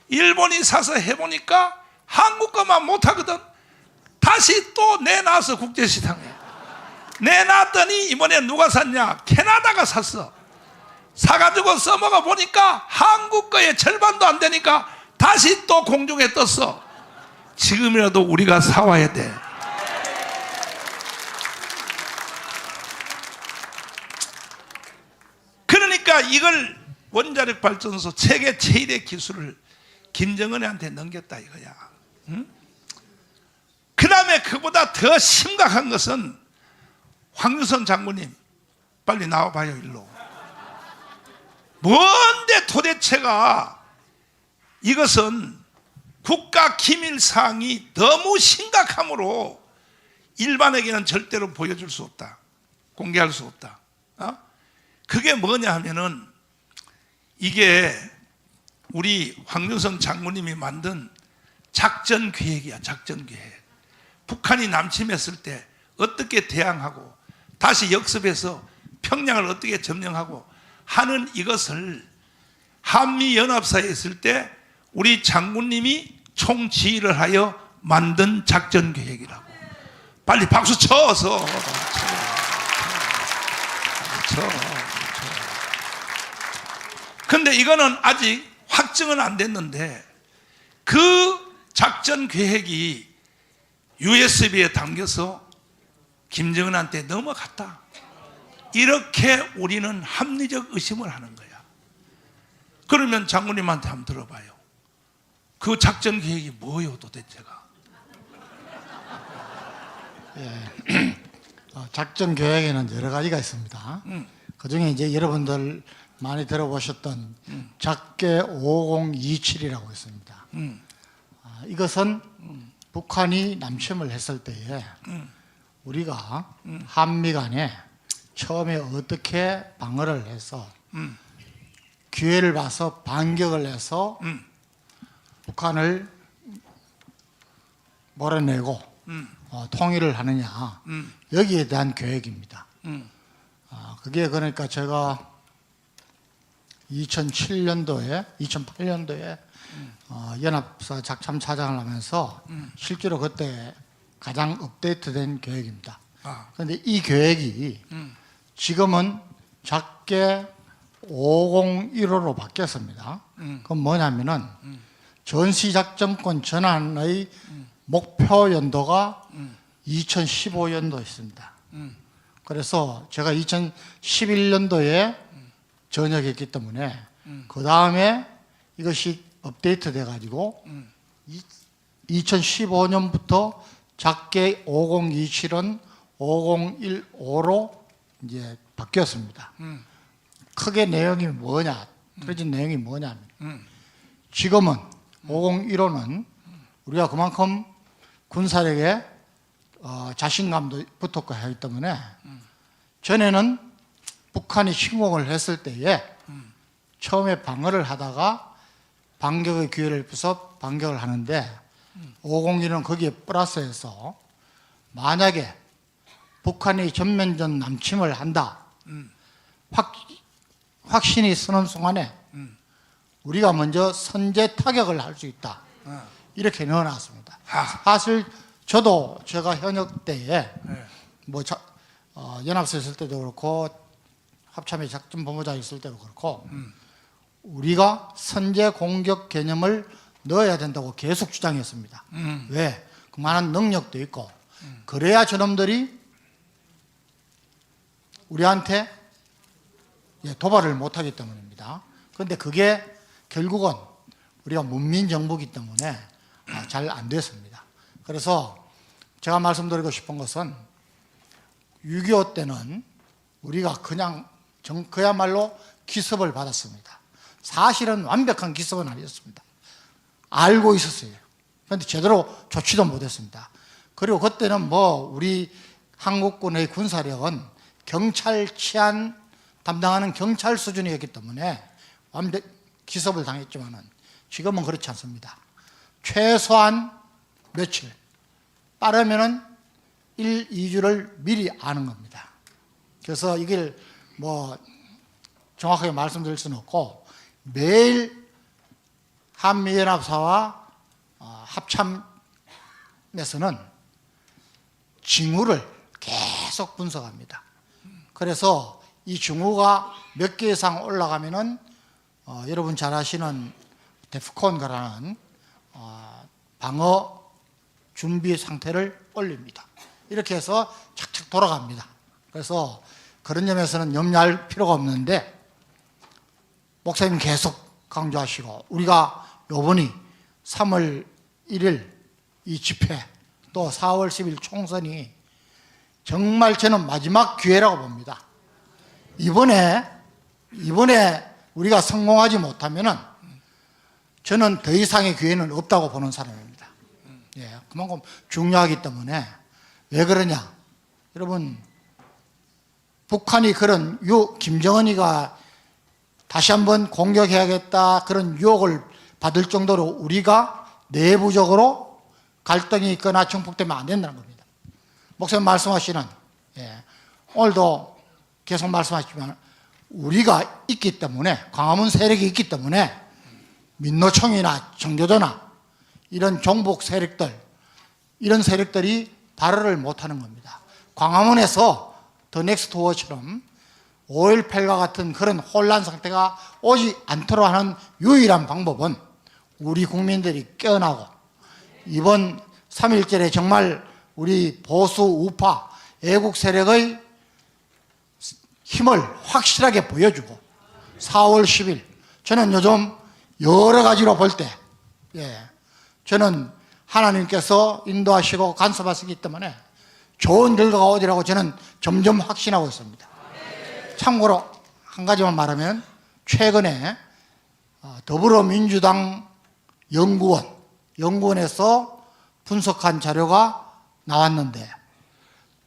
일본이 사서 해보니까 한국 거만 못하거든. 다시 또 내놔서 국제시장에 내놨더니 이번에 누가 샀냐? 캐나다가 샀어. 사가지고 써먹어 보니까 한국 거의 절반도 안 되니까 다시 또 공중에 떴어. 지금이라도 우리가 사와야 돼. 그러니까 이걸 원자력 발전소 세계 최일의 기술을 김정은한테 넘겼다 이거야. 응? 그 다음에 그보다 더 심각한 것은 황유선 장군님 빨리 나와봐요 일로. 뭔데 도대체가 이것은 국가 기밀사항이 너무 심각하므로 일반에게는 절대로 보여줄 수 없다. 공개할 수 없다. 그게 뭐냐 하면은 이게 우리 황유선 장군님이 만든 작전 계획이야. 작전 계획. 북한이 남침했을 때 어떻게 대항하고 다시 역습해서 평양을 어떻게 점령하고 하는 이것을 한미연합사에 있을 때 우리 장군님이 총지휘를 하여 만든 작전 계획이라고. 빨리 박수 쳐서 쳐. 근데 이거는 아직 확정은 안 됐는데 그 작전 계획이 USB에 담겨서 김정은한테 넘어갔다. 이렇게 우리는 합리적 의심을 하는 거야. 그러면 장군님한테 한번 들어봐요. 그 작전 계획이 뭐예요 도대체가? 작전 계획에는 여러 가지가 있습니다. 그 중에 이제 여러분들 많이 들어보셨던 작계 5027이라고 있습니다. 이것은 북한이 남침을 했을 때에 우리가 한미 간에 처음에 어떻게 방어를 해서 기회를 봐서 반격을 해서 북한을 몰아내고 통일을 하느냐 여기에 대한 계획입니다. 그게 그러니까 제가 2008년도에 연합사 작참차장을 하면서 실제로 그때 가장 업데이트된 계획입니다. 그런데 이 계획이 지금은 작계 5015로 바뀌었습니다. 그건 뭐냐면은 전시작전권 전환의 목표 연도가 2015년도에 있습니다. 그래서 제가 2011년도에 전역했기 때문에 그 다음에 이것이 업데이트 돼가지고 2015년부터 작계 5027은 5015로 이제 바뀌었습니다. 크게 내용이 뭐냐, 틀어진 내용이 뭐냐면 지금은 5015는 우리가 그만큼 군사력에 자신감도 붙었고 하기 때문에 전에는 북한이 침공을 했을 때에 처음에 방어를 하다가 반격의 기회를 펴서 반격을 하는데 501은 거기에 플러스해서 만약에 북한이 전면전 남침을 한다 확신이 서는 순간에 우리가 먼저 선제 타격을 할 수 있다 이렇게 넣어놨습니다. 사실 저도 제가 현역 때에 연합사 있을 때도 그렇고 합참의 작전본부장 있을 때도 그렇고 우리가 선제 공격 개념을 넣어야 된다고 계속 주장했습니다. 왜? 그만한 능력도 있고 그래야 저놈들이 우리한테 도발을 못하기 때문입니다. 그런데 그게 결국은 우리가 문민정부이기 때문에 잘 안 됐습니다. 그래서 제가 말씀드리고 싶은 것은 6.25 때는 우리가 그야말로 기습을 받았습니다. 사실은 완벽한 기습은 아니었습니다. 알고 있었어요. 그런데 제대로 조치도 못했습니다. 그리고 그때는 우리 한국군의 군사력은 경찰 치안 담당하는 경찰 수준이었기 때문에 완벽 기습을 당했지만은 지금은 그렇지 않습니다. 최소한 며칠, 빠르면은 1, 2주를 미리 아는 겁니다. 그래서 이걸 뭐 정확하게 말씀드릴 수는 없고 매일 한미연합사와 합참에서는 징후를 계속 분석합니다. 그래서 이 징후가 몇 개 이상 올라가면은 여러분 잘 아시는 데프콘이라는 방어 준비 상태를 올립니다. 이렇게 해서 착착 돌아갑니다. 그래서 그런 점에서는 염려할 필요가 없는데 목사님 계속 강조하시고 우리가 요번이 3월 1일 이 집회 또 4월 10일 총선이 정말 저는 마지막 기회라고 봅니다. 이번에 우리가 성공하지 못하면은 저는 더 이상의 기회는 없다고 보는 사람입니다. 예, 그만큼 중요하기 때문에 왜 그러냐? 여러분 북한이 그런 김정은이가 다시 한번 공격해야겠다 그런 유혹을 받을 정도로 우리가 내부적으로 갈등이 있거나 증폭되면 안 된다는 겁니다. 목사님 말씀하시는 오늘도 계속 말씀하시지만 우리가 있기 때문에 광화문 세력이 있기 때문에 민노총이나 정교조나 이런 종북 세력들 이런 세력들이 발언을 못하는 겁니다. 광화문에서 더 넥스트 워처럼 5.18과 같은 그런 혼란 상태가 오지 않도록 하는 유일한 방법은 우리 국민들이 깨어나고 이번 3.1절에 정말 우리 보수 우파 애국 세력의 힘을 확실하게 보여주고 4월 10일 저는 요즘 여러 가지로 볼 때 저는 하나님께서 인도하시고 간섭하시기 때문에 좋은 결과가 오리라고 저는 점점 확신하고 있습니다. 참고로 한 가지만 말하면 최근에 더불어민주당 연구원에서 분석한 자료가 나왔는데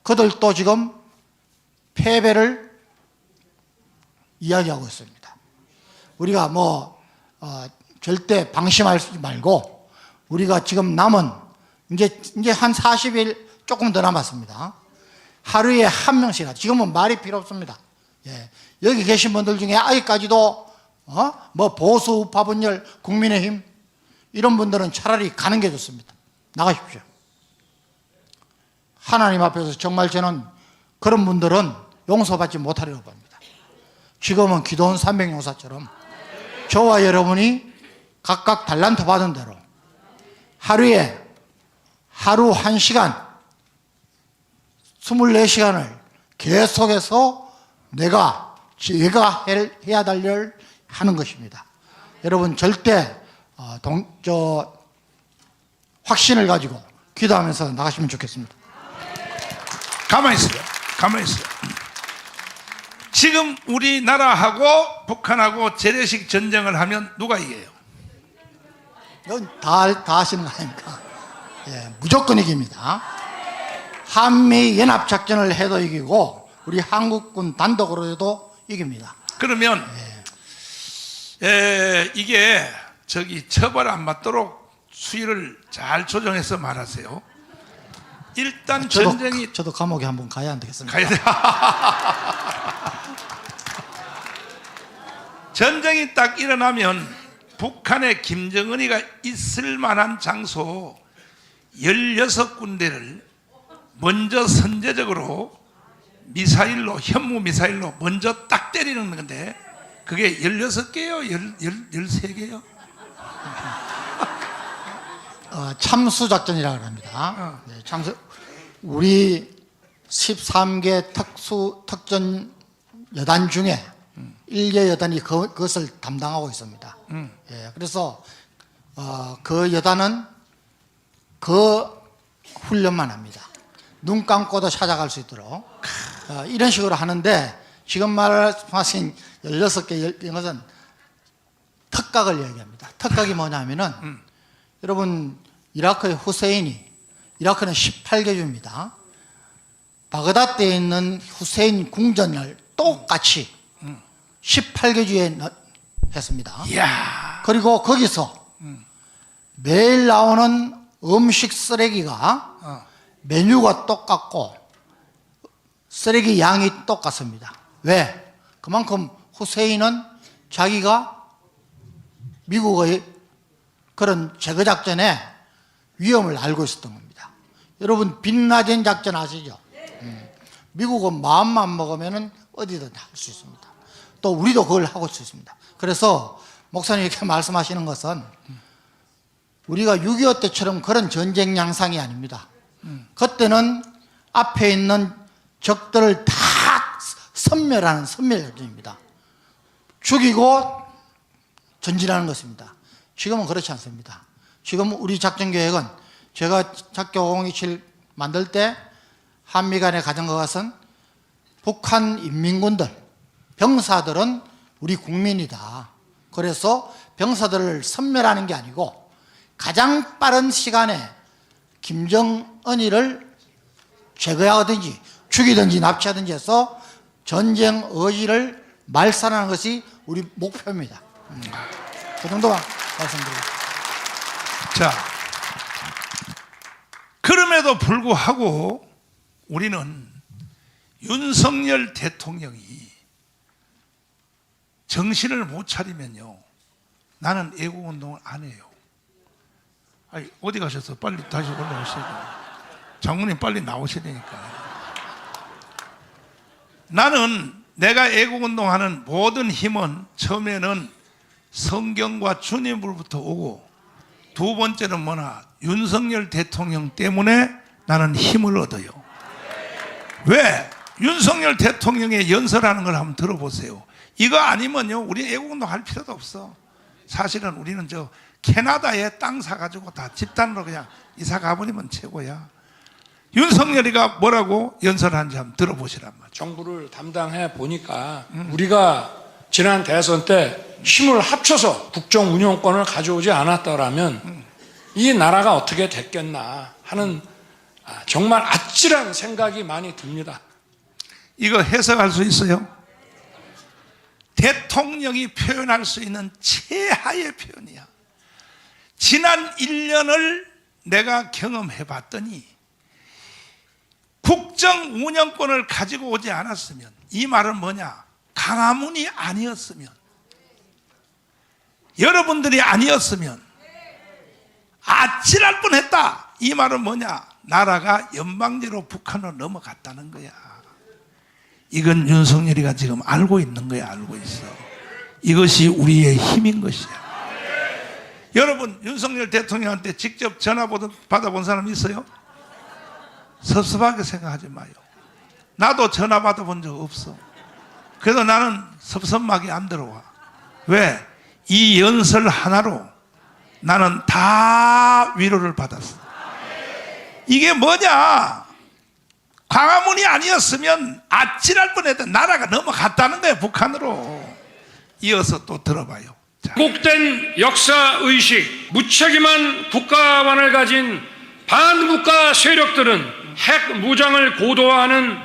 그들도 지금 패배를 이야기하고 있습니다. 우리가 절대 방심하지 말고 우리가 지금 남은 이제 한 40일 조금 더 남았습니다. 하루에 한 명씩이나 지금은 말이 필요 없습니다. 여기 계신 분들 중에 아직까지도 보수 우파 분열 국민의힘 이런 분들은 차라리 가는 게 좋습니다. 나가십시오. 하나님 앞에서 정말 저는 그런 분들은 용서받지 못하리라고 봅니다. 지금은 기도원 300용사처럼 저와 여러분이 각각 달란트 받은 대로 하루에 하루 1시간 24시간을 계속해서 내가 해야 될 일을 하는 것입니다. 여러분 절대 확신을 가지고 기도하면서 나가시면 좋겠습니다. 가만히 있어요. 지금 우리나라하고 북한하고 재래식 전쟁을 하면 누가 이겨요? 이건 다 하시는 거 아닙니까? 무조건 이깁니다. 한미연합작전을 해도 이기고 우리 한국군 단독으로 해도 이깁니다. 그러면 이게 처벌 안 받도록 수위를 잘 조정해서 말하세요. 일단 저도 감옥에 한번 가야 안 되겠습니까? 가야 돼. 전쟁이 딱 일어나면 북한의 김정은이가 있을 만한 장소 16군데를 먼저 선제적으로 현무 미사일로 먼저 딱 때리는 건데 그게 16개요? 13개요? 참수작전이라고 합니다. 우리 13개 특전 여단 중에 1개 여단이 그것을 담당하고 있습니다. 그래서 그 여단은 그 훈련만 합니다. 눈 감고도 찾아갈 수 있도록 이런 식으로 하는데 지금 말씀하신 16개 이것은 특각을 얘기합니다. 특각이 뭐냐면은 여러분 이라크의 후세인이 이라크는 18개주입니다. 바그다드에 있는 후세인 궁전을 똑같이 18개주에 했습니다. 이야. 그리고 거기서 매일 나오는 음식 쓰레기가 메뉴가 똑같고 쓰레기 양이 똑같습니다. 왜? 그만큼 후세인은 자기가 미국의 그런 제거 작전에 위험을 알고 있었던 겁니다. 여러분 빈라덴 작전 아시죠? 미국은 마음만 먹으면 어디든 할 수 있습니다. 또 우리도 그걸 하고 있습니다. 그래서 목사님 이렇게 말씀하시는 것은 우리가 6.25 때처럼 그런 전쟁 양상이 아닙니다. 그때는 앞에 있는 적들을 다 섬멸하는 섬멸전입니다. 죽이고 전진하는 것입니다. 지금은 그렇지 않습니다. 지금 우리 작전 계획은 제가 작교 5027 만들 때 한미 간에 가진 것은 북한 인민군들, 병사들은 우리 국민이다. 그래서 병사들을 섬멸하는 게 아니고 가장 빠른 시간에 김정은이를 제거하든지 죽이든지 납치하든지 해서 전쟁 의지를 말살하는 것이 우리 목표입니다. 그 정도만 말씀드립니다. 자, 그럼에도 불구하고 우리는 윤석열 대통령이 정신을 못 차리면요, 나는 애국운동을 안 해요. 아니, 어디 가셨어? 빨리 다시 올라오셔야 장모님 빨리 나오셔야 되니까. 나는 내가 애국운동하는 모든 힘은 처음에는 성경과 주님으로부터 오고, 두 번째는 뭐냐, 윤석열 대통령 때문에 나는 힘을 얻어요. 왜? 윤석열 대통령의 연설하는 걸 한번 들어보세요. 이거 아니면요, 우리 애국운동 할 필요도 없어. 사실은 우리는 저 캐나다에 땅 사가지고 다 집단으로 그냥 이사 가버리면 최고야. 윤석열이가 뭐라고 연설하는지 한번 들어보시란 말이야. 정부를 담당해 보니까 우리가 지난 대선 때 힘을 합쳐서 국정 운영권을 가져오지 않았더라면 이 나라가 어떻게 됐겠나 하는 정말 아찔한 생각이 많이 듭니다. 이거 해석할 수 있어요? 대통령이 표현할 수 있는 최하의 표현이야. 지난 1년을 내가 경험해 봤더니 국정 운영권을 가지고 오지 않았으면, 이 말은 뭐냐, 강화문이 아니었으면, 여러분들이 아니었으면 아찔할 뻔했다. 이 말은 뭐냐, 나라가 연방제로 북한으로 넘어갔다는 거야. 이건 윤석열이가 지금 알고 있는 거야. 알고 있어. 이것이 우리의 힘인 것이야. 여러분, 윤석열 대통령한테 직접 전화 받아본 사람 있어요? 섭섭하게 생각하지 마요. 나도 전화 받아본 적 없어. 그래도 나는 섭섭하게 안 들어와. 왜? 이 연설 하나로 나는 다 위로를 받았어. 이게 뭐냐, 광화문이 아니었으면 아찔할 뻔했던 나라가 넘어갔다는 거예요, 북한으로. 이어서 또 들어봐요. 자. 왜곡된 역사의식, 무책임한 국가관을 가진 반국가 세력들은 핵 무장을 고도화하는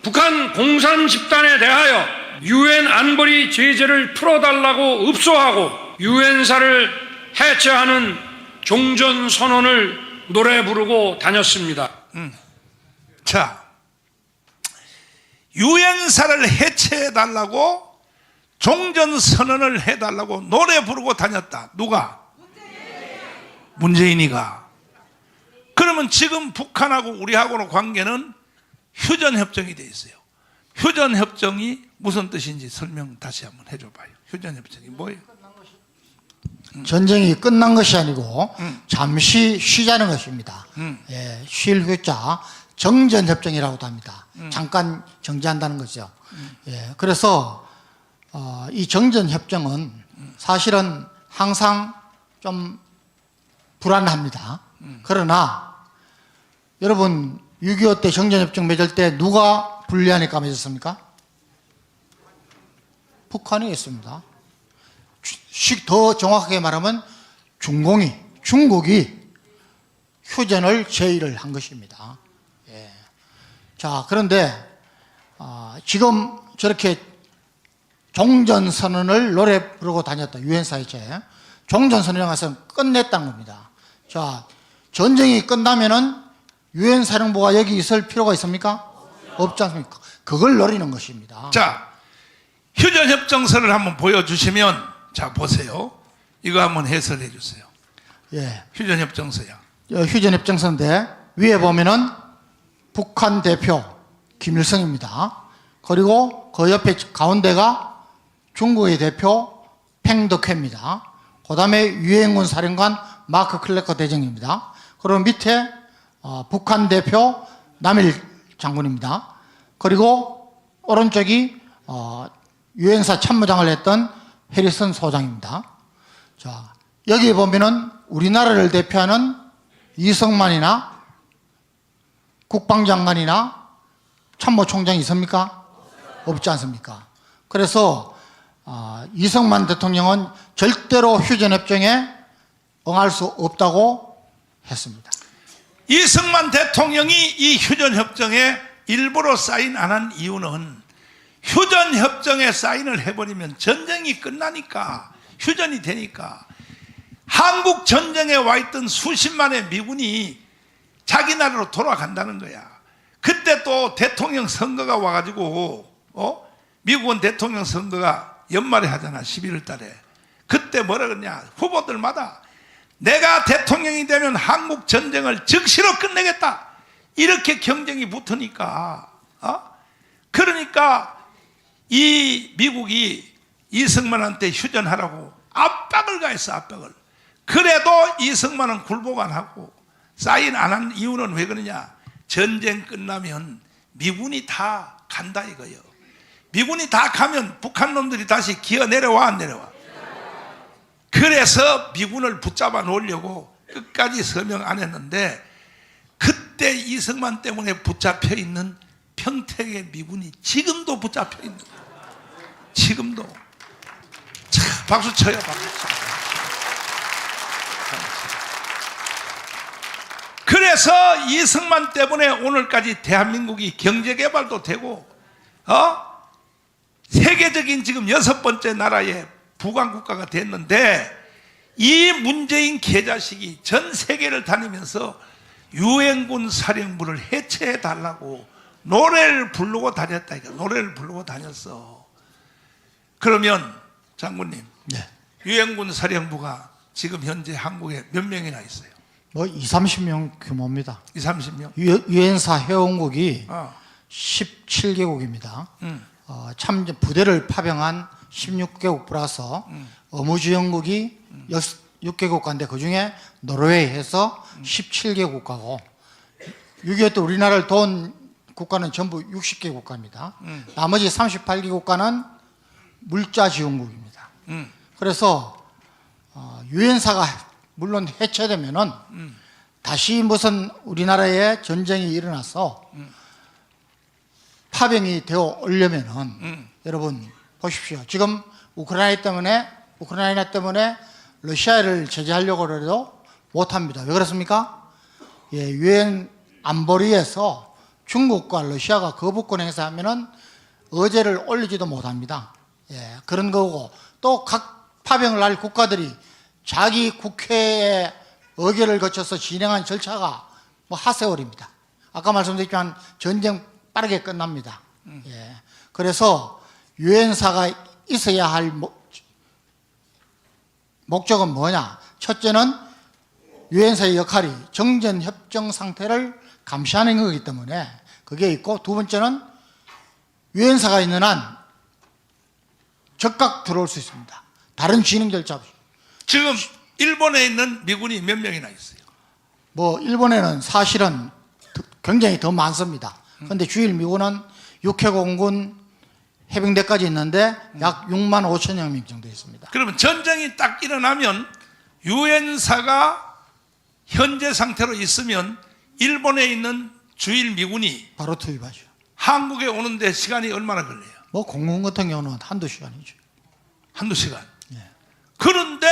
북한 공산 집단에 대하여 유엔 안보리 제재를 풀어달라고 읍소하고 유엔사를 해체하는 종전선언을 노래 부르고 다녔습니다. 자, 유엔사를 해체해달라고 종전선언을 해달라고 노래 부르고 다녔다. 누가? 문재인이가. 그러면 지금 북한하고 우리하고의 관계는 휴전협정이 돼 있어요. 휴전협정이 무슨 뜻인지 설명 다시 한번 해줘봐요. 휴전협정이 뭐예요? 전쟁이 끝난 것이 아니고 잠시 쉬자는 것입니다. 예, 쉴 휴자 정전협정이라고도 합니다. 잠깐 정지한다는 거죠. 예, 그래서 이 정전협정은 사실은 항상 좀 불안합니다. 그러나 여러분, 6.25 때 정전협정 맺을 때 누가 불리하니까 맺었습니까? 북한이 했습니다. 더 정확하게 말하면 중국이 휴전을 제의를 한 것입니다. 자, 그런데 지금 저렇게 종전선언을 노래 부르고 다녔다. 유엔사 해체. 종전선언에 가서 끝냈다는 겁니다. 자, 전쟁이 끝나면은 유엔 사령부가 여기 있을 필요가 있습니까? 없지 않습니까? 그걸 노리는 것입니다. 자, 휴전협정서를 한번 보여주시면, 자, 보세요. 이거 한번 해설해 주세요. 예. 휴전협정서야. 휴전협정서인데 위에 보면은 북한 대표 김일성입니다. 그리고 그 옆에 가운데가 중국의 대표 팽덕회입니다. 그 다음에 유엔군 사령관 마크 클레커 대령입니다. 그리고 밑에 북한 대표 남일 장군입니다. 그리고 오른쪽이 유엔사 참모장을 했던 해리슨 소장입니다. 자, 여기 보면은 우리나라를 대표하는 이승만이나 국방장관이나 참모총장이 있습니까? 없지 않습니까? 그래서 이승만 대통령은 절대로 휴전협정에 응할 수 없다고 했습니다. 이승만 대통령이 이 휴전협정에 일부러 사인 안 한 이유는 휴전협정에 사인을 해버리면 전쟁이 끝나니까, 휴전이 되니까 한국 전쟁에 와 있던 수십만의 미군이 자기 나라로 돌아간다는 거야. 그때 또 대통령 선거가 와가지고 미국은 대통령 선거가 연말에 하잖아. 11월 달에. 그때 뭐라 그러냐, 후보들마다 내가 대통령이 되면 한국 전쟁을 즉시로 끝내겠다, 이렇게 경쟁이 붙으니까 그러니까 이 미국이 이승만한테 휴전하라고 압박을 가했어. 압박을. 그래도 이승만은 굴복 안 하고 사인 안 한 이유는 왜 그러냐, 전쟁 끝나면 미군이 다 간다 이거예요. 미군이 다 가면 북한 놈들이 다시 기어 내려와 안 내려와? 그래서 미군을 붙잡아 놓으려고 끝까지 서명 안 했는데, 그때 이승만 때문에 붙잡혀 있는 평택의 미군이 지금도 붙잡혀 있는 거예요. 지금도. 자, 박수 쳐요. 박수 쳐요. 그래서 이승만 때문에 오늘까지 대한민국이 경제개발도 되고 세계적인 지금 6번째 나라의 부강국가가 됐는데, 이 문재인 개자식이 전 세계를 다니면서 유엔군 사령부를 해체해 달라고 노래를 부르고 다녔다. 노래를 부르고 다녔어. 그러면 장군님, 네. 유엔군 사령부가 지금 현재 한국에 몇 명이나 있어요? 뭐 20-30명 규모입니다. 20-30명? 유엔사 회원국이 어. 17개국입니다. 참 부대를 파병한 16개국 플러스 의무지원국이 6개국가인데 그중에 노르웨이에서 17개 국가고, 6.25 때 우리나라를 도운 국가는 전부 60개 국가입니다. 나머지 38개 국가는 물자지원국입니다. 그래서 유엔사가 물론 해체되면은 다시 무슨 우리나라에 전쟁이 일어나서 파병이 되어 오려면은 여러분 보십시오. 지금 우크라이나 때문에 러시아를 제재하려고 해도 못합니다. 왜 그렇습니까? 예, 유엔 안보리에서 중국과 러시아가 거부권 행사하면은 의제를 올리지도 못합니다. 예, 그런 거고, 또 각 파병을 할 국가들이 자기 국회의 의결을 거쳐서 진행한 절차가 뭐 하세월입니다. 아까 말씀드렸지만 전쟁 빠르게 끝납니다. 예, 그래서 유엔사가 있어야 할 목적은 뭐냐? 첫째는 유엔사의 역할이 정전협정 상태를 감시하는 거기 때문에 그게 있고, 두 번째는 유엔사가 있는 한 적각 들어올 수 있습니다. 다른 진행 절차 없이. 지금 일본에 있는 미군이 몇 명이나 있어요? 뭐 일본에는 사실은 굉장히 더 많습니다. 그런데 주일 미군은 육해공군 해병대까지 있는데 약 6만 5천여 명 정도 있습니다. 그러면 전쟁이 딱 일어나면 유엔사가 현재 상태로 있으면 일본에 있는 주일 미군이 바로 투입하죠. 한국에 오는데 시간이 얼마나 걸려요? 뭐 공군 같은 경우는 한두 시간이죠. 한두 시간. 예. 그런데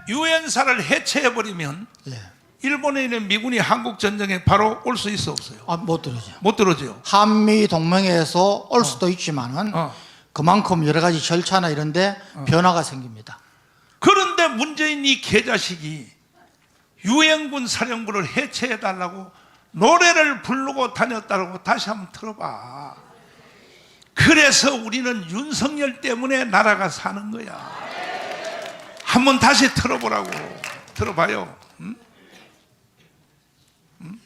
유엔사를 해체해버리면 예. 일본에 있는 미군이 한국 전쟁에 바로 올 수 있어 없어요? 못 들어죠. 못 들어줘요. 한미 동맹에서 올 수도 있지만은 그만큼 여러 가지 절차나 이런 데 변화가 생깁니다. 그런데 문재인 이 개자식이 유엔군 사령부를 해체해달라고 노래를 부르고 다녔다고 다시 한번 들어봐. 그래서 우리는 윤석열 때문에 나라가 사는 거야. 한번 다시 들어보라고. 들어봐요. 응? 응?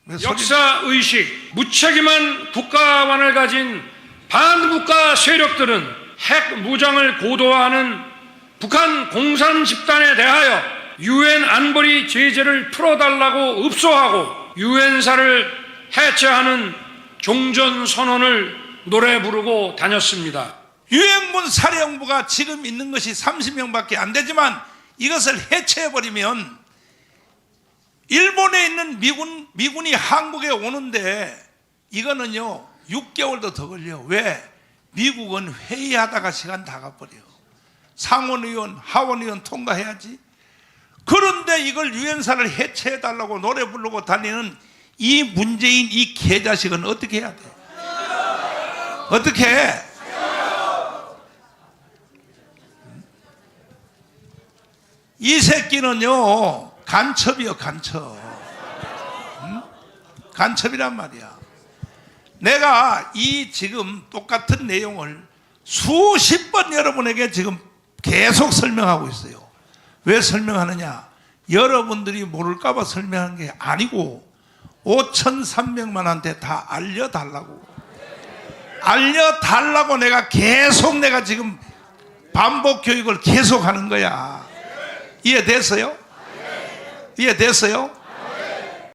왜 소리- 역사의식, 무책임한 국가관을 가진 반국가 세력들은 핵 무장을 고도화하는 북한 공산 집단에 대하여 유엔 안보리 제재를 풀어달라고 읍소하고 유엔사를 해체하는 종전선언을 노래 부르고 다녔습니다. 유엔군 사령부가 지금 있는 것이 30명밖에 안 되지만 이것을 해체해버리면 일본에 있는 미군이 한국에 오는데 이거는요 6개월도 더 걸려. 왜? 미국은 회의하다가 시간 다 가버려. 상원의원, 하원의원 통과해야지. 그런데 이걸 유엔사를 해체해달라고 노래 부르고 다니는 이 문재인 이 개자식은 어떻게 해야 돼? 어떻게 해? 이 새끼는요 간첩이요 간첩. 간첩이란 말이야. 내가 이 지금 똑같은 내용을 수십 번 여러분에게 지금 계속 설명하고 있어요. 왜 설명하느냐? 여러분들이 모를까봐 설명한 게 아니고 5,300만한테 다 알려달라고 내가 계속 내가 지금 반복 교육을 계속 하는 거야. 이해됐어요? 이해됐어요?